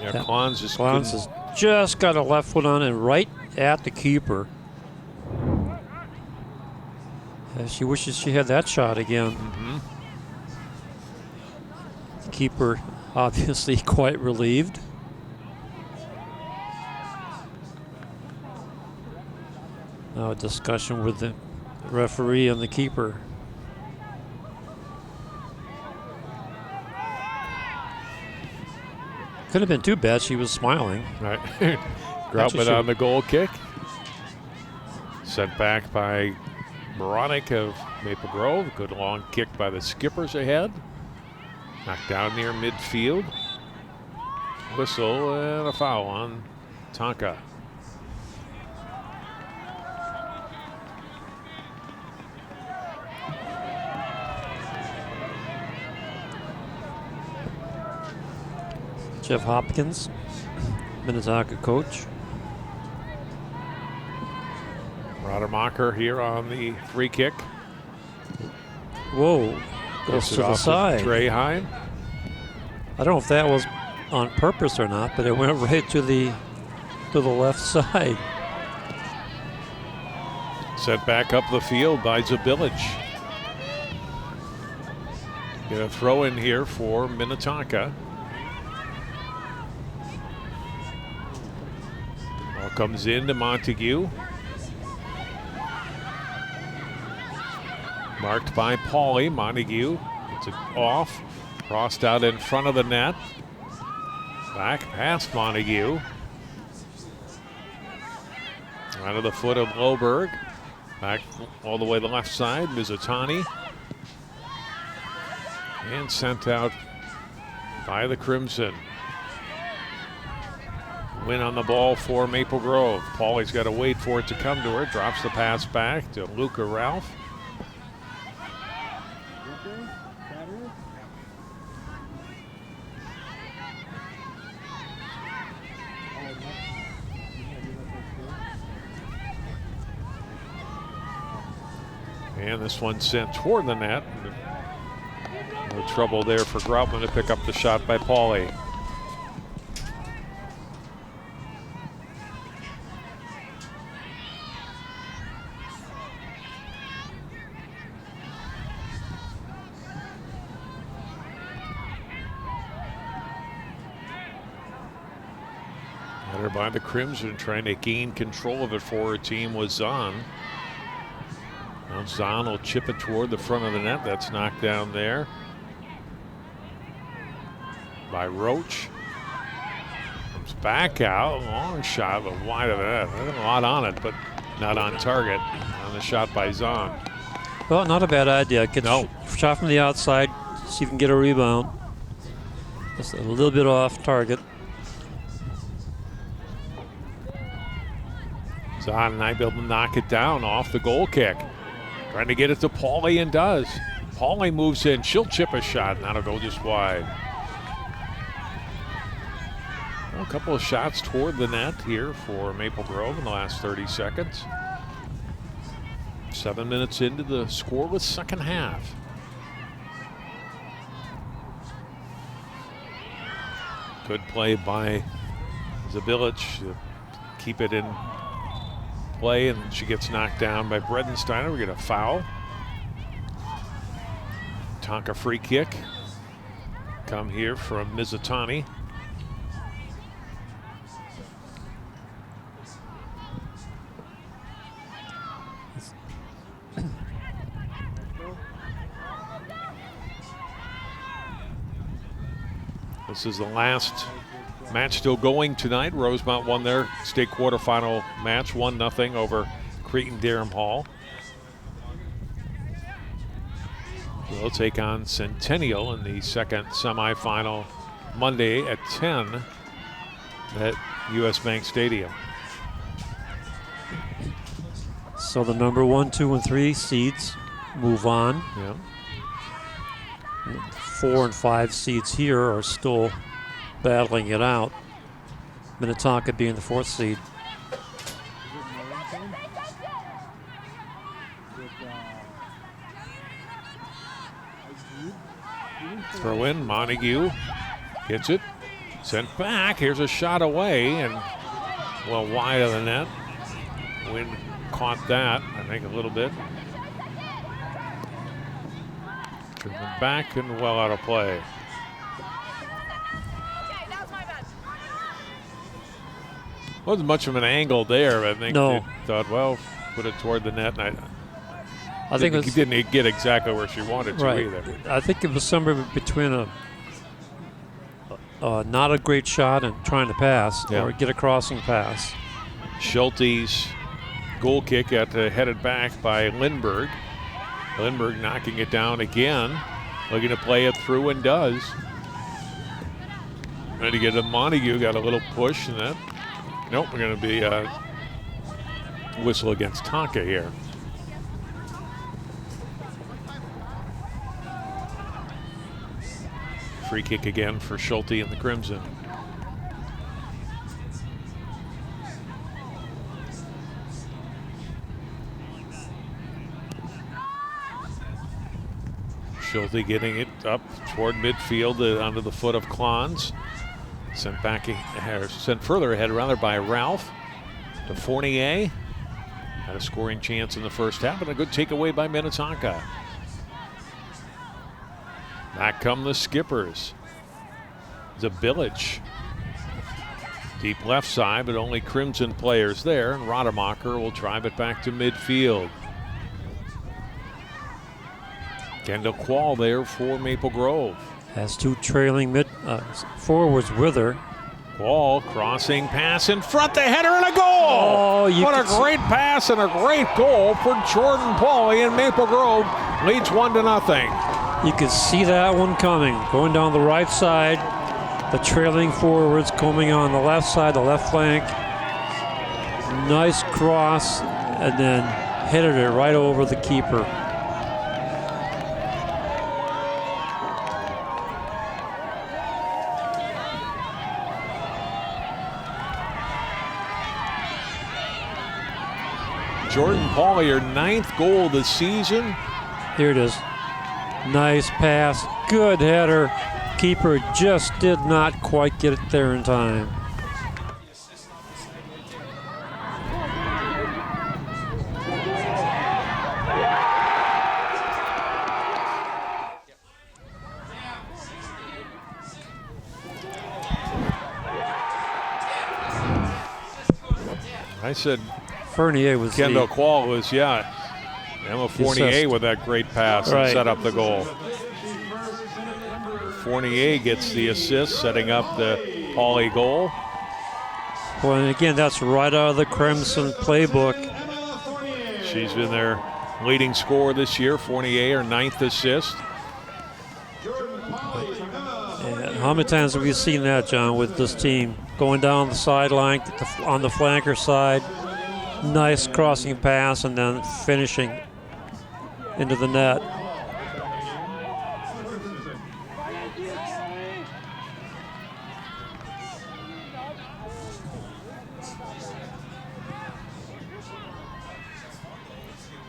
Yeah, Klons has just got a left foot on it right at the keeper. She wishes she had that shot again. Mm-hmm. The keeper obviously quite relieved. Now a discussion with the referee and the keeper. Couldn't have been too bad. She was smiling. Right. Groutman on the goal kick. Sent back by Moronic of Maple Grove. Good long kick by the Skippers ahead. Knocked down near midfield. Whistle and a foul on Tonka. Jeff Hopkins, Minnetonka coach. Rodemacher here on the free kick. Whoa, goes to the side. Dreyheim. I don't know if that was on purpose or not, but it went right to the left side. Sent back up the field by Zabilic. Get a throw in here for Minnetonka. Ball comes in to Montague. Marked by Pauly. Montague gets it off. Crossed out in front of the net. Back past Montague. Right of the foot of Loberg. Back all the way to the left side. Mizutani. And sent out by the Crimson. Win on the ball for Maple Grove. Pauly's got to wait for it to come to her. Drops the pass back to Luca Ralph. And this one sent toward the net. No trouble there for Groutman to pick up the shot by Pauly. Header by the Crimson, trying to gain control of it for her team was Zahn. Now Zahn will chip it toward the front of the net. That's knocked down there by Roach. Comes back out. Long shot, but wide of that. There's a lot on it, but not on target. On the shot by Zahn. Well, not a bad idea. Get shot from the outside, see if you can get a rebound. Just a little bit off target. Zahn and I be able to knock it down off the goal kick. Trying to get it to Pauly and does. Pauly moves in. She'll chip a shot, and that'll go just wide. Well, a couple of shots toward the net here for Maple Grove in the last 30 seconds. 7 minutes into the scoreless second half. Good play by Zabilic to keep it in play, and she gets knocked down by Bredensteiner. We get a foul. Tonka free kick. Come here from Mizutani. This is the last match still going tonight. Rosemount won their state quarterfinal match 1-0 over Cretin-Derham Hall. They'll take on Centennial in the second semifinal Monday at 10 at US Bank Stadium. So the number 1, 2, and 3 seeds move on. Yeah. 4 and 5 seeds here are still battling it out. Minnetonka being the 4th seed. Throw in, Montague gets it, sent back. Here's a shot away and well wide of the net. Wind caught that, I think, a little bit. Driven back and well out of play. Wasn't much of an angle there. I think No. they thought, well, put it toward the net. And I think he didn't get exactly where she wanted to right. either. I think it was somewhere between not a great shot and trying to pass or get a crossing pass. Schulte's goal kick headed back by Lindbergh. Lindbergh knocking it down again. Looking to play it through and does. Trying to get to Montague. Got a little push and that. Nope, we're going to be whistle against Tonka here. Free kick again for Schulte and the Crimson. Schulte getting it up toward midfield onto the foot of Klons. Sent further ahead rather by Ralph to Fournier. Had a scoring chance in the first half, and a good takeaway by Minnetonka. Back come the Skippers. Zabilich. Deep left side, but only Crimson players there, and Rademacher will drive it back to midfield. Kendall Quall there for Maple Grove. Has two trailing forwards with her. Quall crossing pass in front, the header and a goal! Oh, what a great pass and a great goal for Jordan Pauly, and Maple Grove leads 1-0. You could see that one coming. Going down the right side, the trailing forwards coming on the left side, the left flank. Nice cross, and then headed it right over the keeper. Jordan Pauly, her 9th goal of the season. Here it is. Nice pass, good header. Keeper just did not quite get it there in time. I said Fournier was Kendall Quall was, Emma Fournier with that great pass and set up the goal. Fournier gets the assist, setting up the Pauly goal. Well, and again, that's right out of the Crimson playbook. She's been their leading scorer this year. Fournier, her 9th assist. And how many times have we seen that, John, with this team? Going down the sideline on the flanker side. Nice crossing pass and then finishing into the net.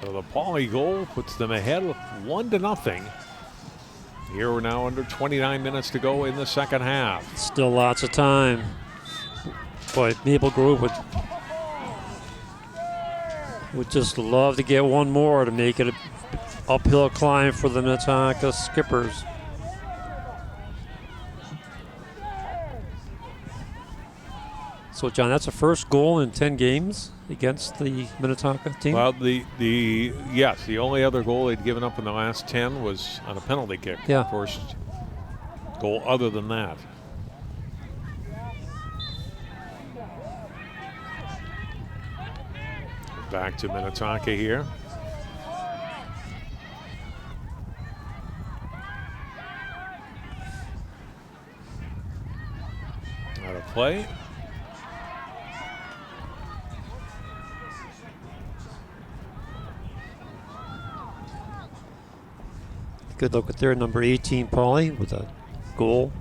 So the Pauly goal puts them ahead 1-0. Here we're now under 29 minutes to go in the second half. Still lots of time. Boy, Maple Grove would just love to get one more to make it an uphill climb for the Minnetonka Skippers. So, John, that's the first goal in 10 games against the Minnetonka team? Well, the only other goal they'd given up in the last 10 was on a penalty kick. Yeah. First goal other than that. Back to Minnetonka here. Out of play. Good look at their number 18, Pauly, with a goal.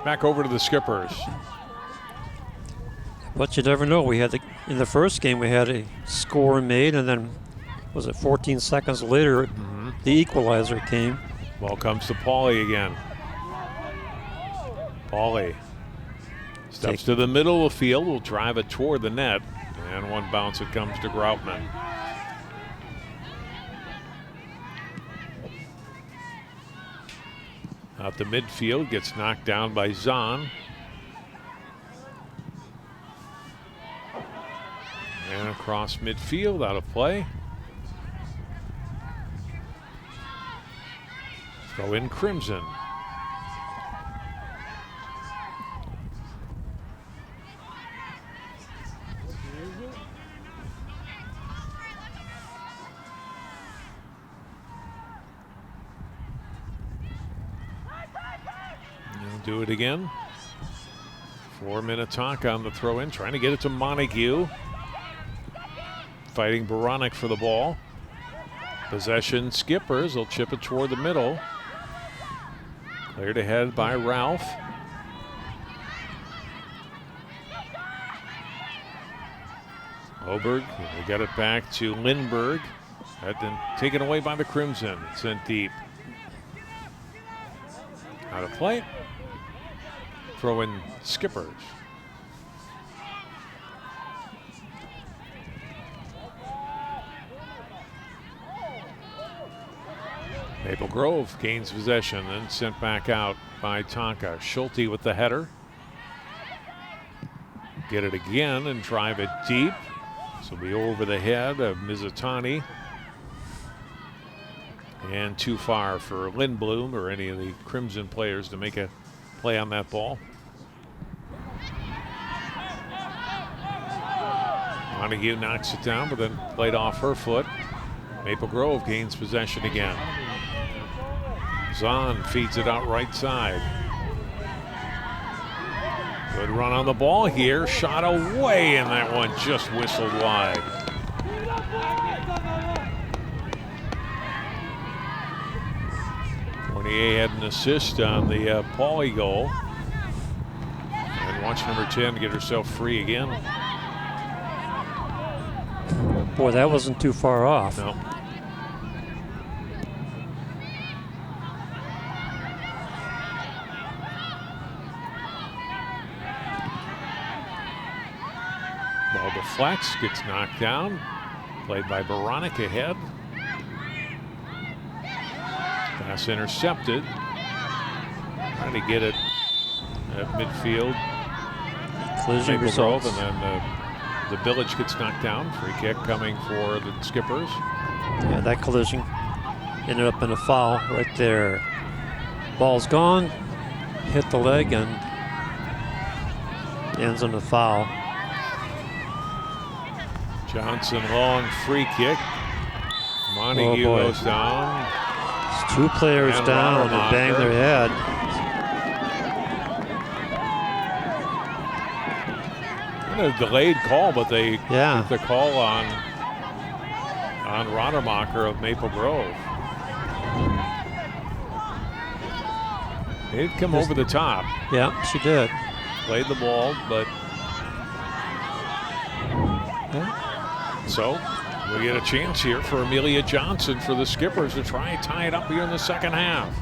Back over to the Skippers. But you never know. In the first game, we had a score made, and then, was it 14 seconds later, the equalizer came. Ball comes to Pauly again. Pauly steps to the middle of the field, will drive it toward the net, and one bounce it comes to Groutman. Out the midfield, gets knocked down by Zahn. Cross midfield, out of play. Throw in Crimson. Do it again for Minnetonka on the throw in, trying to get it to Montague. Fighting Baronic for the ball. Possession Skippers, they'll chip it toward the middle. Cleared ahead by Ralph. Oberg, they got it back to Lindbergh. Had been taken away by the Crimson, sent deep. Out of play. Throw in Skippers. Maple Grove gains possession and sent back out by Tonka. Schulte with the header. Get it again and drive it deep. This will be over the head of Mizutani. And too far for Lindblom or any of the Crimson players to make a play on that ball. Montague knocks it down, but then played off her foot. Maple Grove gains possession again. Zahn feeds it out right side. Good run on the ball here. Shot away, and that one just whistled wide. Fournier had an assist on the Pauly goal. And watch number 10 get herself free again. Boy, that wasn't too far off. No. Ball deflects, gets knocked down. Played by Baronic ahead. Pass intercepted. Trying to get it at midfield. Collision results. And then the Village gets knocked down. Free kick coming for the Skippers. Yeah, that collision ended up in a foul right there. Ball's gone, hit the leg, and ends in a foul. Johnson long free kick. Montague goes down. It's two players and down and bang their head. A delayed call, but they took the call on Rademacher of Maple Grove. They did come over the top. Yeah, she did. Played the ball, but so we get a chance here for Amelia Johnson for the Skippers to try and tie it up here in the second half.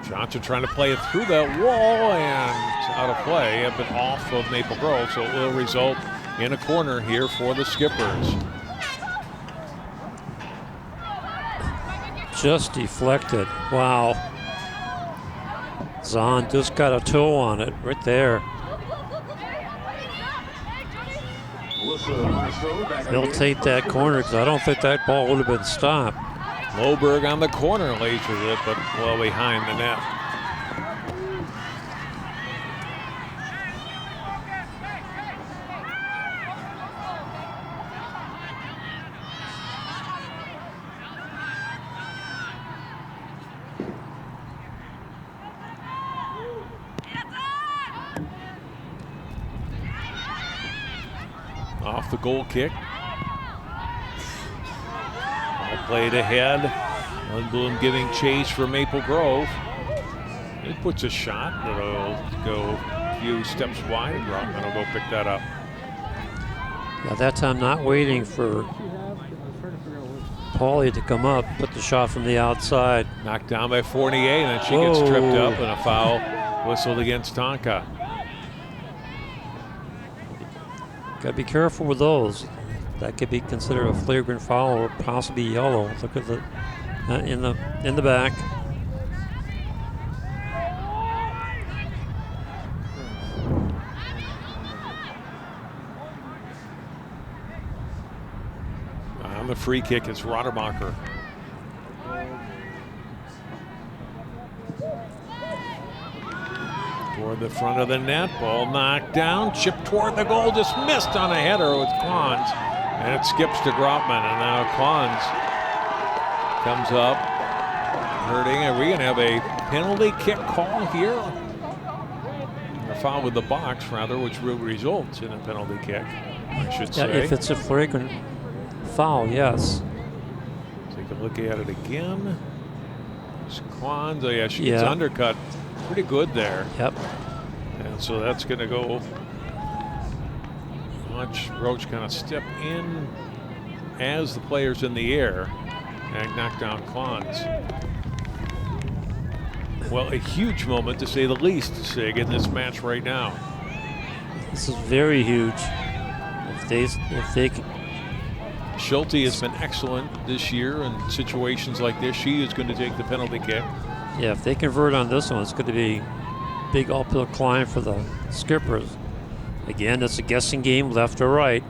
Johnson trying to play it through that wall and out of play, a bit off of Maple Grove, so it will result in a corner here for the Skippers. Just deflected. Wow. Zahn just got a toe on it right there. They'll take that corner because I don't think that ball would have been stopped. Loberg on the corner lasers it, but well behind the net. Off the goal kick. Played ahead. Lundblom giving chase for Maple Grove. It puts a shot that'll go a few steps wide. Rockman will go pick that up. Yeah, that time not waiting for Pauly to come up, put the shot from the outside. Knocked down by Fournier, and then she gets tripped up and a foul whistled against Tonka. Got to be careful with those. That could be considered a flagrant foul or possibly yellow. Look at the in the back. free kick is Rodemacher. Toward the front of the net, ball knocked down, chipped toward the goal, just missed on a header with Klons. And it skips to Grotman, and now Klons comes up, hurting. Are we going to have a penalty kick call here? A foul with the box, rather, which will result in a penalty kick, I should say. If it's a flagrant foul, yes. Take a look at it again. It's Klons. Oh, yeah, she gets undercut pretty good there. Yep. And so that's going to go. Watch Roach kind of step in as the player's in the air and knock down Klons. Well, a huge moment, to say the least, Sig, in this match right now. This is very huge. If they Schulte has been excellent this year in situations like this. She is going to take the penalty kick. Yeah, if they convert on this one, it's going to be big uphill climb for the Skippers. Again, it's a guessing game, left or right.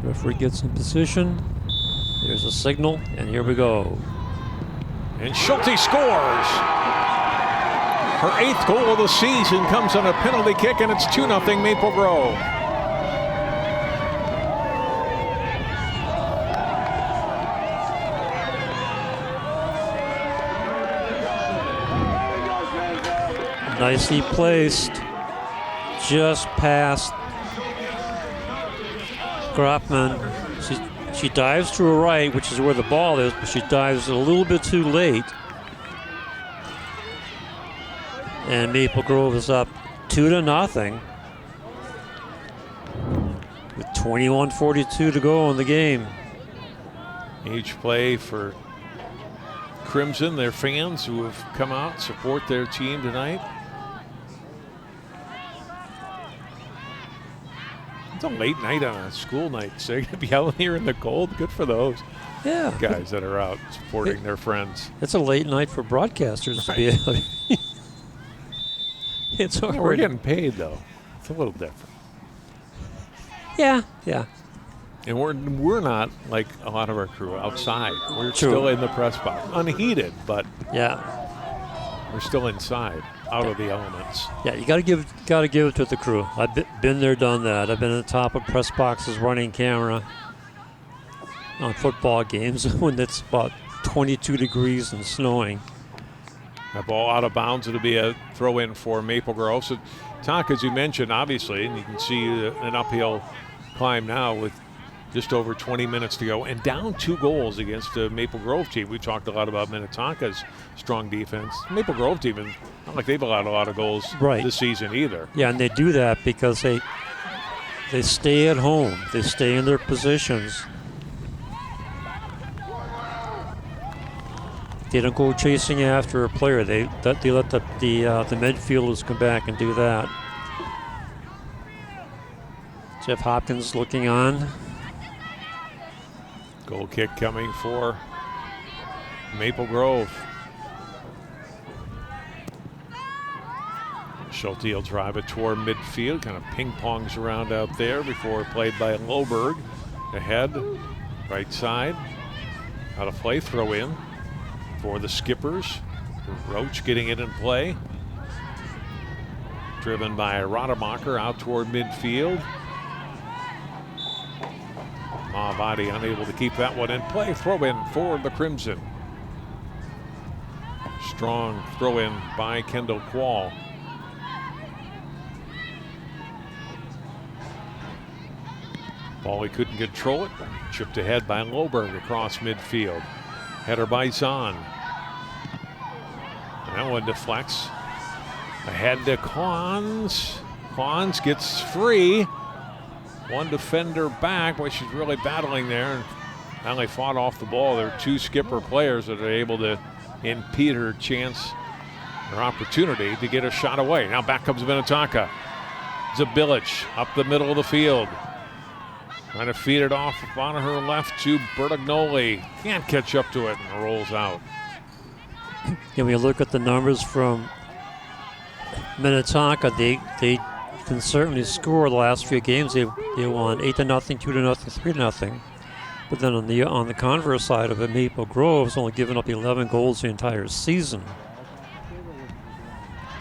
Referee gets in position. There's a signal, and here we go. And Schulte scores. Her 8th goal of the season comes on a penalty kick, and it's 2-0 Maple Grove. Nicely placed, just past Grotman. She dives to her right, which is where the ball is, but she dives a little bit too late. And Maple Grove is up 2-0 with 21:42 to go in the game. Each play for Crimson, their fans who have come out, support their team tonight. It's a late night on a school night, so you're going to be out here in the cold. Good for those guys that are out supporting their friends. It's a late night for broadcasters to be able to. It's hard. We're getting paid, though. It's a little different. Yeah. And we're not like a lot of our crew outside. We're still in the press box, unheated, but we're still inside, out of the elements. Yeah, you got to give it to the crew. I've been there, done that. I've been at the top of press boxes running camera on football games when it's about 22 degrees and snowing. That ball out of bounds. It'll be a throw-in for Maple Grove. So, Tonka, as you mentioned, obviously, and you can see an uphill climb now with just over 20 minutes to go, and down 2 goals against the Maple Grove team. We talked a lot about Minnetonka's strong defense. Maple Grove team, and not like they've allowed a lot of goals this season either. Yeah, and they do that because they stay at home. They stay in their positions. They don't go chasing after a player. They let the midfielders come back and do that. Jeff Hopkins looking on. Goal kick coming for Maple Grove. Schulte will drive it toward midfield, kind of ping-pongs around out there before played by Loberg. Ahead, right side, out of play, throw in for the Skippers. Roach getting it in play. Driven by Rodemacher out toward midfield. Mahabadi unable to keep that one in play. Throw in for the Crimson. Strong throw in by Kendall Quall. Ball, he couldn't control it. Chipped ahead by Loberg across midfield. Header by Zahn. And that one deflects. Ahead to Klons. Klons gets free. One defender back. Boy, she's really battling there. And not only fought off the ball, there are 2 Skipper players that are able to impede her chance, her opportunity to get a shot away. Now back comes Minnetonka. Zabilic up the middle of the field. Trying to feed it off on her left to Bertagnoli. Can't catch up to it and rolls out. When you look at the numbers from Minnetonka, they can certainly score. The last few games they won 8-0, 2-0, 3-0. But then on the converse side of it, Maple Grove's only given up 11 goals the entire season.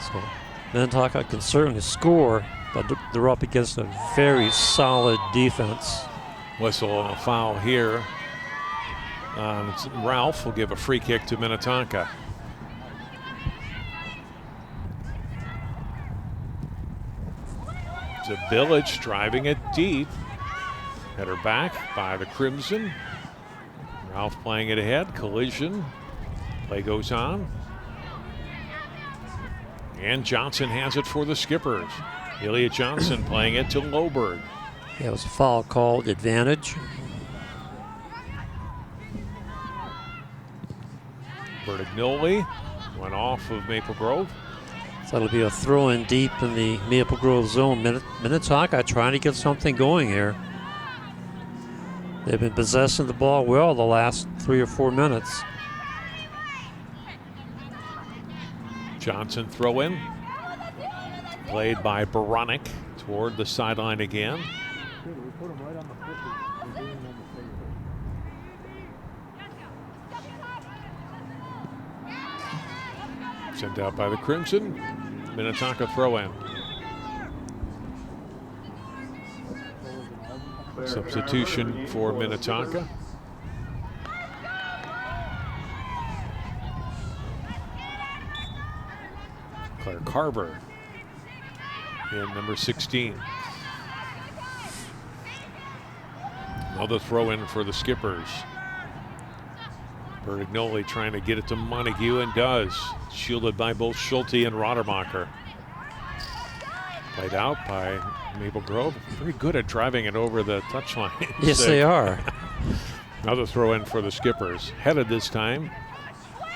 So Minnetonka can certainly score, but they're up against a very solid defense. Whistle on a foul here. Ralph will give a free kick to Minnetonka. Village driving it deep. Header back by the Crimson. Ralph playing it ahead. Collision. Play goes on. And Johnson has it for the Skippers. Elliot Johnson playing it to Loberg. Yeah, it was a foul called advantage. Bertignoli went off of Maple Grove. So it'll be a throw in deep in the Maple Grove zone. Minnetonka trying to get something going here. They've been possessing the ball well the last 3 or 4 minutes. Johnson throw in. Played by Baronic toward the sideline again. Sent out by the Crimson. Minnetonka throw in. Substitution for Minnetonka. Claire Carver in number 16. Another throw in for the Skippers. Bertignoli trying to get it to Montague and does. Shielded by both Schulte and Rodermacher. Played out by Maple Grove. Very good at driving it over the touchline. Yes, they are. Another throw in for the Skippers. Headed this time.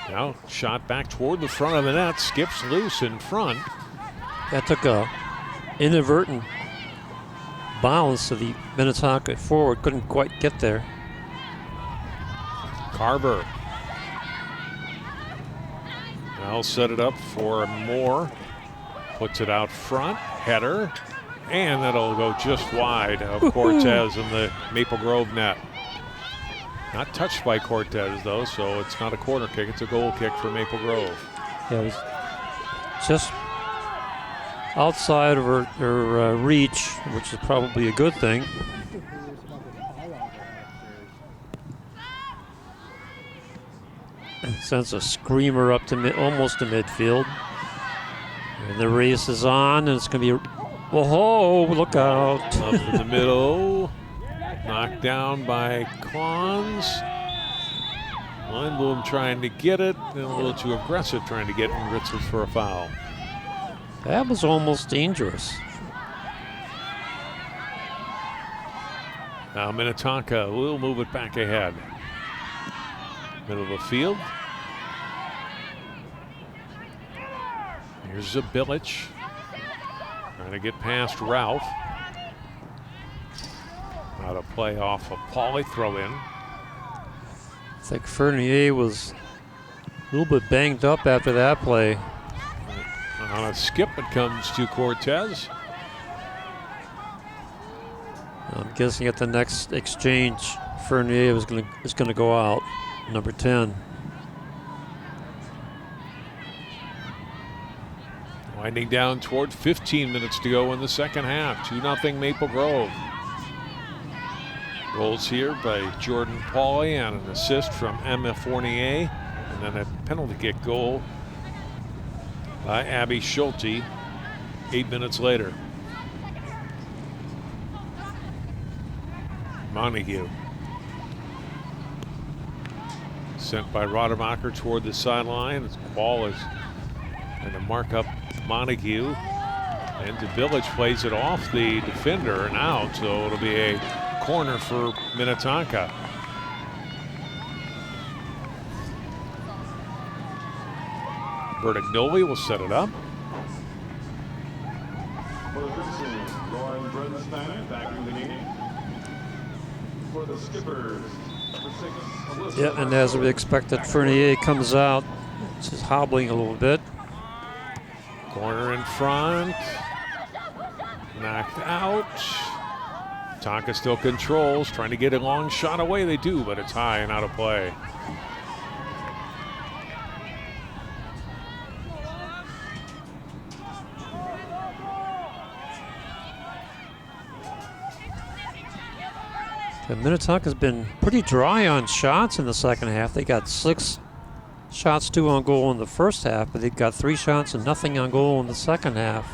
Now shot back toward the front of the net. Skips loose in front. That took a inadvertent bounce to the Minnetonka forward. Couldn't quite get there. Carver. Now set it up for Moore. Puts it out front. Header. And that'll go just wide of Cortez in the Maple Grove net. Not touched by Cortez, though, so it's not a corner kick. It's a goal kick for Maple Grove. Yeah, it was just outside of her reach, which is probably a good thing. Sends a screamer up to almost to midfield. And the race is on, and it's going to be whoa, look out. Up in the middle. Knocked down by Klons. Lindblom trying to get it. A little too aggressive trying to get in Ritzels for a foul. That was almost dangerous. Now Minnetonka will move it back ahead. Middle of the field. Here's Zabilich. Trying to get past Ralph. Out of play off of Pauly, throw in. I think Fernier was a little bit banged up after that play. On a skip, it comes to Cortez. I'm guessing at the next exchange, Fernier is going to go out, number 10. Winding down toward 15 minutes to go in the second half. 2-0 Maple Grove. Goals here by Jordan Pauly and an assist from Emma Fournier. And then a penalty kick goal by Abby Schulte 8 minutes later. Montague. Sent by Rodermacher toward the sideline. His ball is going to mark up Montague. And DeVillage plays it off the defender and out, so it'll be a corner for Minnetonka. Bertignoli will set it up. For the Skippers. Yeah, and as we expected, Fernier comes out, just hobbling a little bit. Corner in front. knocked out. Tonka still controls, trying to get a long shot away. They do, but it's high and out of play. Minnetonka's been pretty dry on shots in the second half. They got 6 shots, 2 on goal in the first half, but they got 3 shots and nothing on goal in the second half.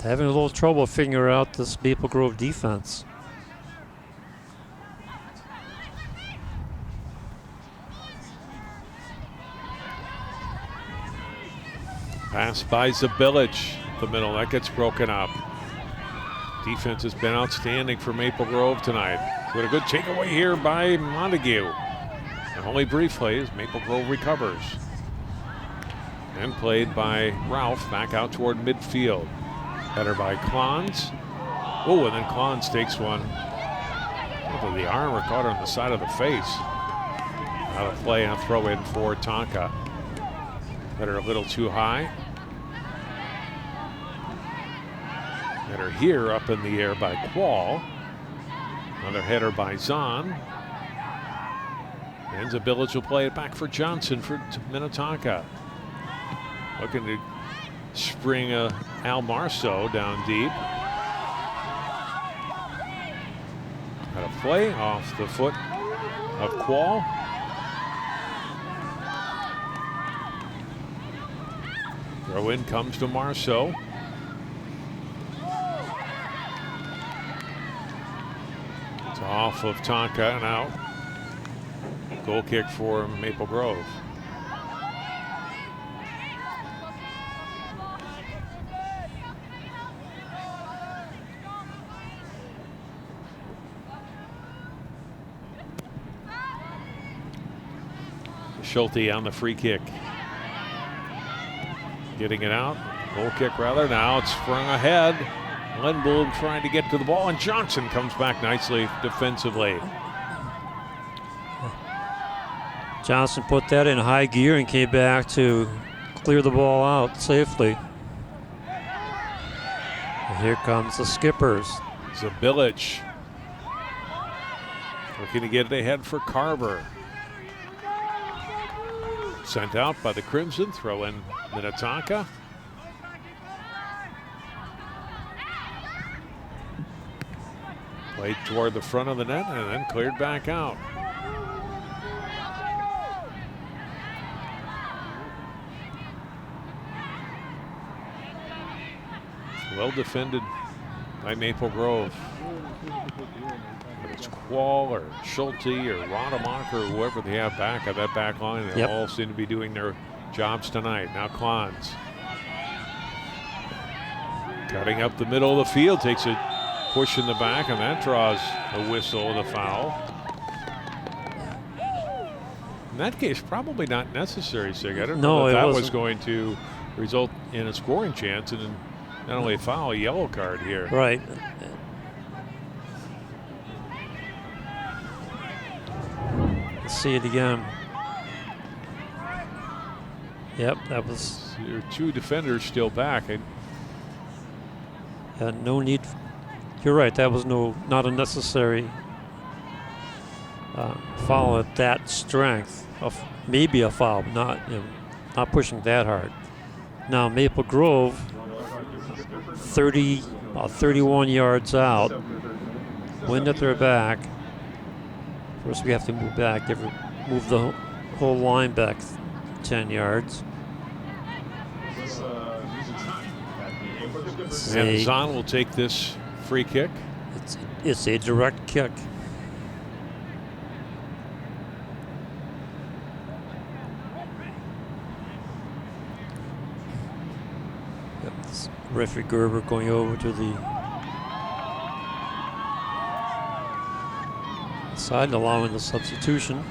Having a little trouble figuring out this Maple Grove defense. Pass by Zabillich, the middle, that gets broken up. Defense has been outstanding for Maple Grove tonight. With a good takeaway here by Montague. And only briefly as Maple Grove recovers. And played by Ralph back out toward midfield. Header by Klons. Oh, and then Klons takes one over the arm or caught her on the side of the face. Out of play and a throw in for Tonka. Header a little too high. Header here up in the air by Quall. Another header by Zahn. And Zabillich will play it back for Johnson for Minnetonka. Looking to spring Al Marceau down deep. Had a play off the foot of Quall. Throw in comes to Marceau. It's off of Tonka and out. Goal kick for Maple Grove. Schulte on the free kick. Getting it out. Goal kick rather. Now it's sprung ahead. Lindblom trying to get to the ball, and Johnson comes back nicely defensively. Johnson put that in high gear and came back to clear the ball out safely. And here comes the Skippers. Zabillich looking to get it ahead for Carver. Sent out by the Crimson. Throw in Minnetonka. Played toward the front of the net and then cleared back out. Well defended by Maple Grove. Whether it's Quall or Schulte or Rademacher or whoever they have back at that back line, they all seem to be doing their jobs tonight. Now Klons. Cutting up the middle of the field, takes a push in the back, and that draws a whistle and a foul. In that case, probably not necessary, Sig. I don't know if that was going to result in a scoring chance and not only a foul, a yellow card here. Right. Let's see it again. Yep, that was. There are 2 defenders still back. No need. You're right. That was not a necessary foul at that strength. Maybe a foul, but not pushing that hard. Now Maple Grove, 31 yards out. Wind at their back. First, we have to move back. Move the whole line back 10 yards. And Zahn will take this free kick. It's a direct kick. Referee Gerber going over to the side and allowing the substitution.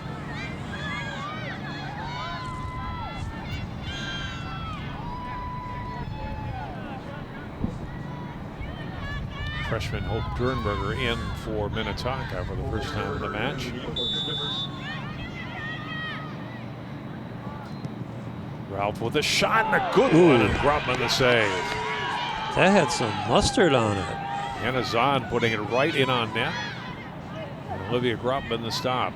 Freshman Hope Dernberger in for Minnetonka for the first time in the match. Ralph with a shot and a good one, and Grubman the save. That had some mustard on it. Anna Zahn putting it right in on net. And Olivia Grubman the stop.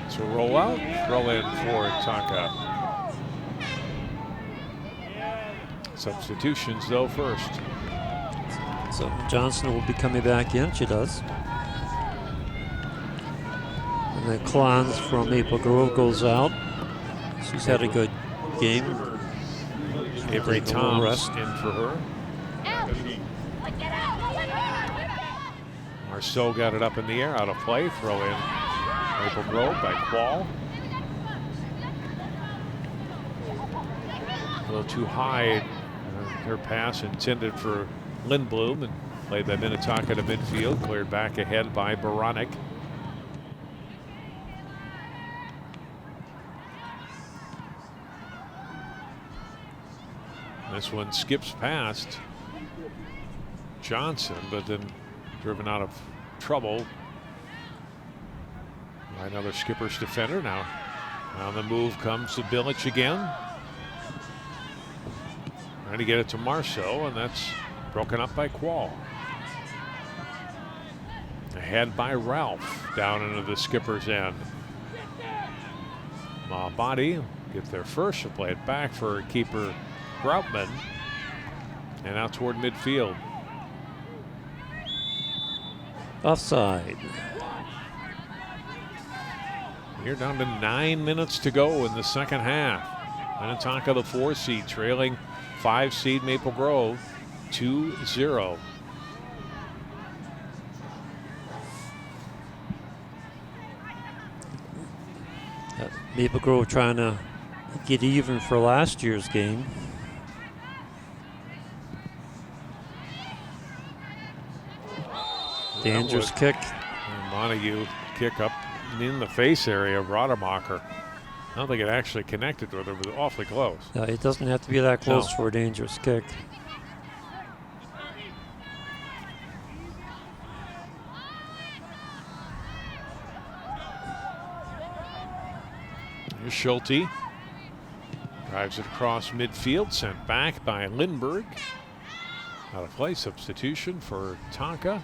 So roll out, throw in for Tonka. Substitutions though first. So Johnson will be coming back in. She does. And then Cline from Maple Grove goes out. She's had a good game. Avery Take a little Toms rest. in for her. Marceau got it up in the air, out of play. Throw in Maple Grove by Quall. A little too high. Her pass intended for Lindblom and played by Minnetonka to midfield. Cleared back ahead by Baronic. This one skips past Johnson, but then driven out of trouble by another skipper's defender. Now on the move comes Bilic again. Trying to get it to Marceau, and that's broken up by Quall. Ahead by Ralph, down into the skipper's end. Body get there first. She'll play it back for keeper Groutman, and out toward midfield. Offside. We're down to 9 minutes to go in the second half. Minnetonka, the 4 seed, trailing 5 seed Maple Grove 2-0. Maple Grove trying to get even for last year's game. Dangerous kick. And Montague kick up in the face area of Rademacher. I don't think it actually connected with her, but it was awfully close. It doesn't have to be that close for a dangerous kick. Here's Schulte. Drives it across midfield, sent back by Lindberg. Out of play, substitution for Tonka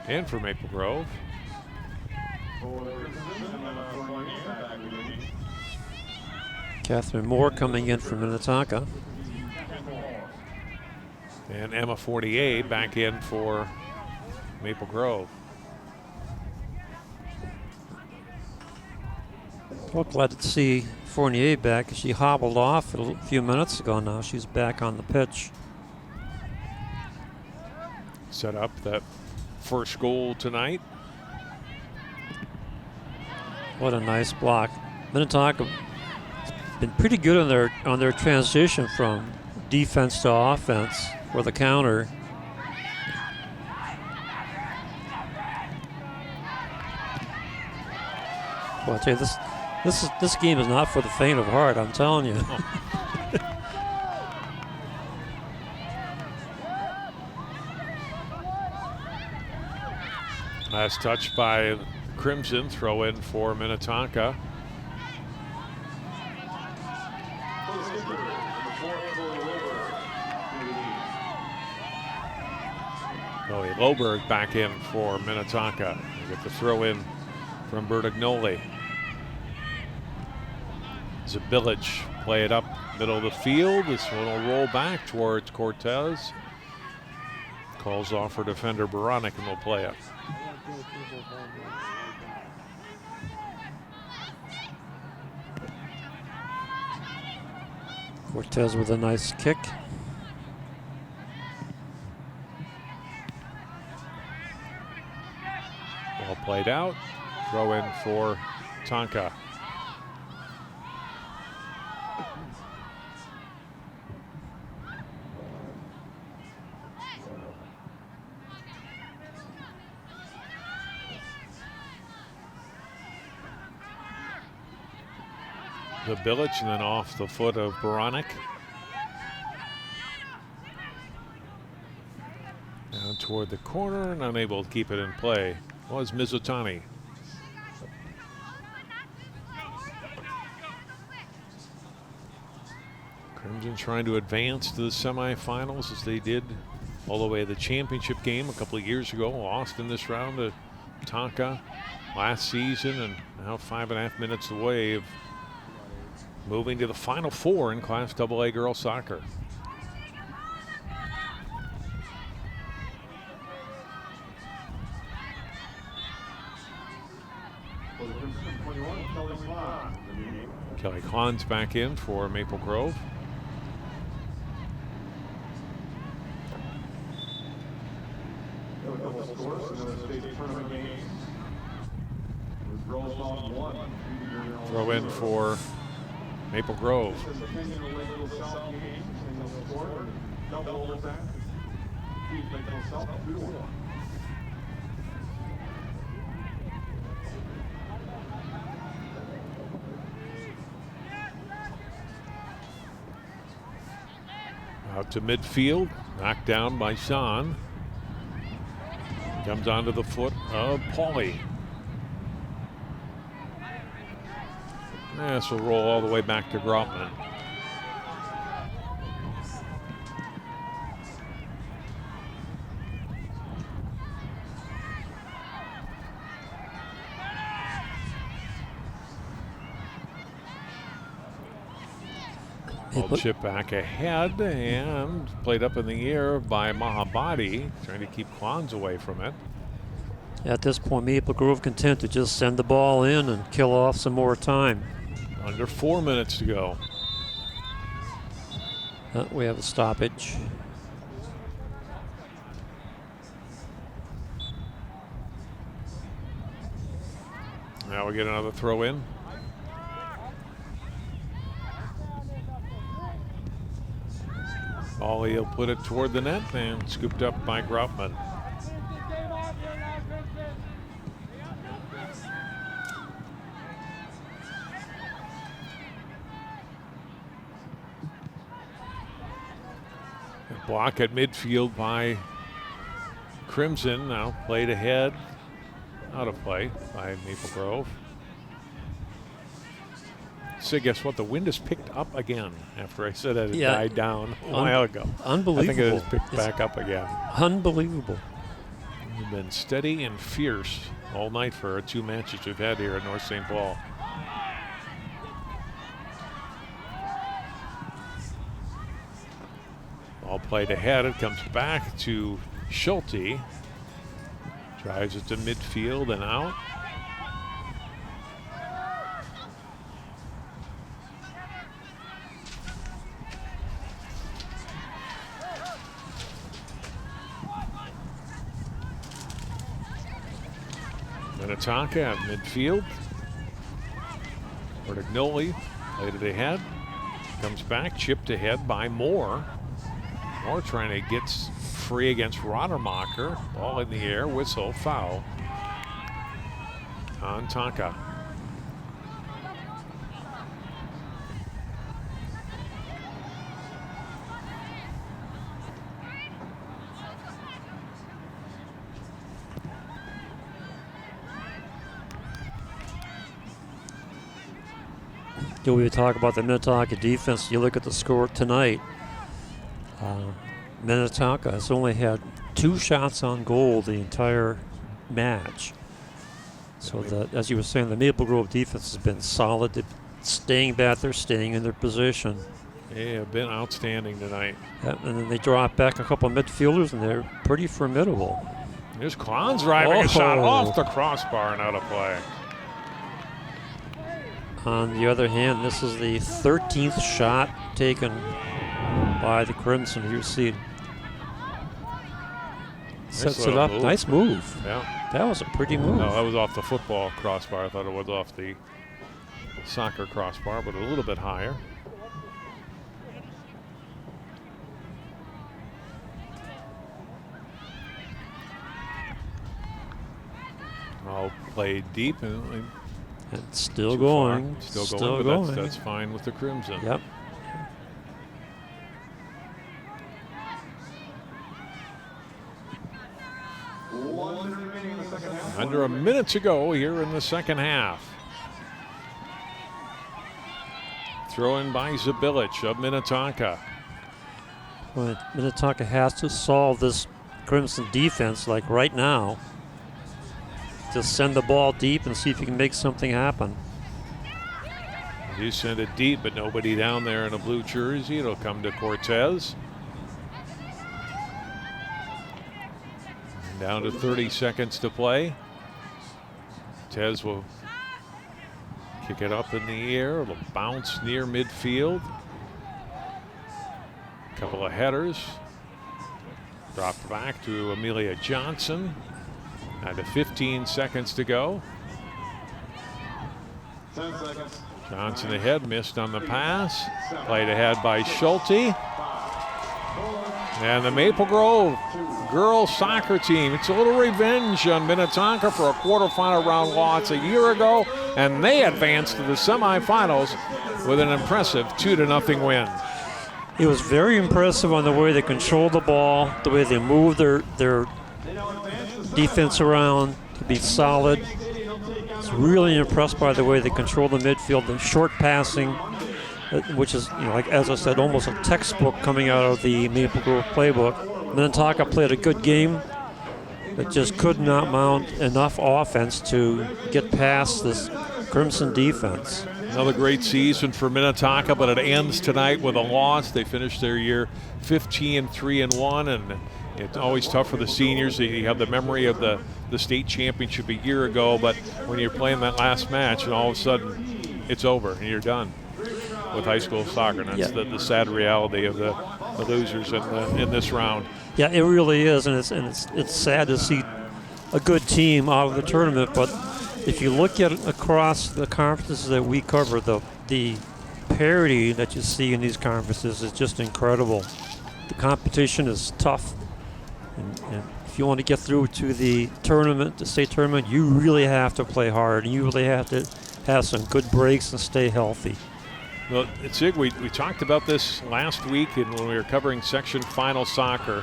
and for Maple Grove. Catherine Moore coming in from Minnetonka. And Emma Fortier back in for Maple Grove. Well, glad to see Fournier back. She hobbled off a few minutes ago. Now she's back on the pitch. Set up that first goal tonight. What a nice block. Minnetonka been pretty good on their transition from defense to offense for the counter. Well, I tell you, this game is not for the faint of heart, I'm telling you. Last touch by Crimson, throw in for Minnetonka. Chloe Loberg back in for Minnetonka. We get the throw in from Bertagnoli. Zabilic play it up middle of the field. This one will roll back towards Cortez. Calls off for defender Baronic, and will play it. Cortez with a nice kick. Ball played out. Throw in for Tonka. The Bilic, and then off the foot of Baronic. Down toward the corner and unable to keep it in play. was Mizutani. Crimson trying to advance to the semifinals as they did all the way to the championship game a couple of years ago. Lost in this round to Tonka last season, and now 5.5 minutes away of moving to the Final Four in Class AA girls soccer. Kelly Cline's back in for Maple Grove. Throw in for Maple Grove. Out to midfield, knocked down by Sean. Comes onto the foot of Pauly. This will roll all the way back to Grotman. Ball chip back ahead and played up in the air by Mahabadi, trying to keep Klons away from it. At this point, Maple Grove content to just send the ball in and kill off some more time. Under 4 minutes to go. We have a stoppage. Now we get another throw in. Pauly will put it toward the net and scooped up by Grotman. Block at midfield by Crimson. Now played ahead. Out of play by Maple Grove. So guess what? The wind has picked up again after I said it died down a while ago. Unbelievable. I think it has picked back up again. Unbelievable. We've been steady and fierce all night for our 2 matches we've had here at North St. Paul. Ball played ahead. It comes back to Schulte. Drives it to midfield and out. Minnetonka at midfield. Bertignoli played it ahead. Comes back, chipped ahead by Moore. Moore trying to get free against Roddermacher. Ball in the air, whistle, foul on Tonka. Do we talk about the Minnetonka defense? You look at the score tonight. Minnetonka has only had 2 shots on goal the entire match. So that, as you were saying, the Maple Grove defense has been solid. They're staying back there, staying in their position. They have been outstanding tonight. Yep, and then they drop back a couple of midfielders, and they're pretty formidable. There's Klons driving a shot off the crossbar and out of play. On the other hand, this is the 13th shot taken by the Crimson. You see, sets it up. Move. Nice move. Yeah. That was a pretty move. No, that was off the football crossbar. I thought it was off the soccer crossbar, but a little bit higher. I'll play deep and still going. Still going. That's fine with the Crimson. Yep. Under a minute to go here in the second half. Throw in by Zabilich of Minnetonka. Well, Minnetonka has to solve this Crimson defense like right now. Just send the ball deep and see if you can make something happen. You send it deep, but nobody down there in a blue jersey. It'll come to Cortez. Down to 30 seconds to play. Cortez will kick it up in the air. It'll bounce near midfield. Couple of headers. Dropped back to Amelia Johnson. Down to 15 seconds to go. 10 seconds. Johnson ahead, missed on the pass. Played ahead by Schulte. And the Maple Grove girls soccer team, it's a little revenge on Minnetonka for a quarterfinal round loss a year ago, and they advanced to the semifinals with an impressive 2-0 win. It was very impressive on the way they controlled the ball, the way they moved their defense around to be solid. I was really impressed by the way they controlled the midfield, the short passing, which is, like as I said, almost a textbook coming out of the Maple Grove playbook. Minnetonka played a good game, but just could not mount enough offense to get past this Crimson defense. Another great season for Minnetonka, but it ends tonight with a loss. They finished their year 15-3-1, and it's always tough for the seniors. You have the memory of the state championship a year ago, but when you're playing that last match and all of a sudden it's over and you're done with high school soccer. And that's the sad reality of the losers in this round. Yeah, it really is, and it's sad to see a good team out of the tournament. But if you look at it across the conferences that we cover, the parity that you see in these conferences is just incredible. The competition is tough, and if you want to get through to the tournament, the state tournament, you really have to play hard, and you really have to have some good breaks and stay healthy. Well, it's we talked about this last week when we were covering section final soccer,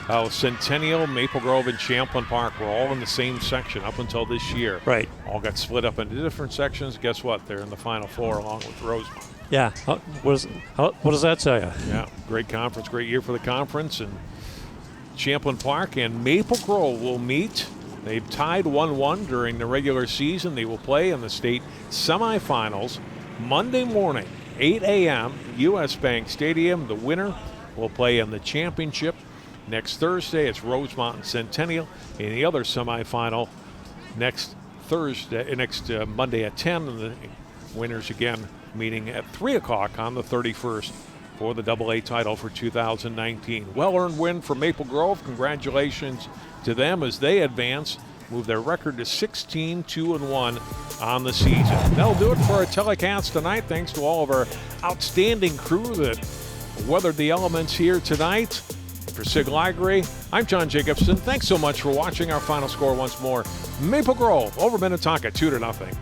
how Centennial, Maple Grove, and Champlain Park were all in the same section up until this year. Right. All got split up into different sections. Guess what? They're in the Final Four along with Rosemont. Yeah. What does that tell you? Yeah, great conference, great year for the conference. And Champlain Park and Maple Grove will meet. They've tied 1-1 during the regular season. They will play in the state semifinals Monday morning, 8 a.m., U.S. Bank Stadium. The winner will play in the championship. Next Thursday, it's Rosemont and Centennial. In the other semifinal, next Monday at 10, and the winners again meeting at 3 o'clock on the 31st for the AA title for 2019. Well-earned win for Maple Grove. Congratulations to them as they advance, move their record to 16-2-1 on the season. That'll do it for our telecast tonight. Thanks to all of our outstanding crew that weathered the elements here tonight. For Sig Ligre, I'm John Jacobson. Thanks so much for watching. Our final score once more, Maple Grove over Minnetonka, 2-0.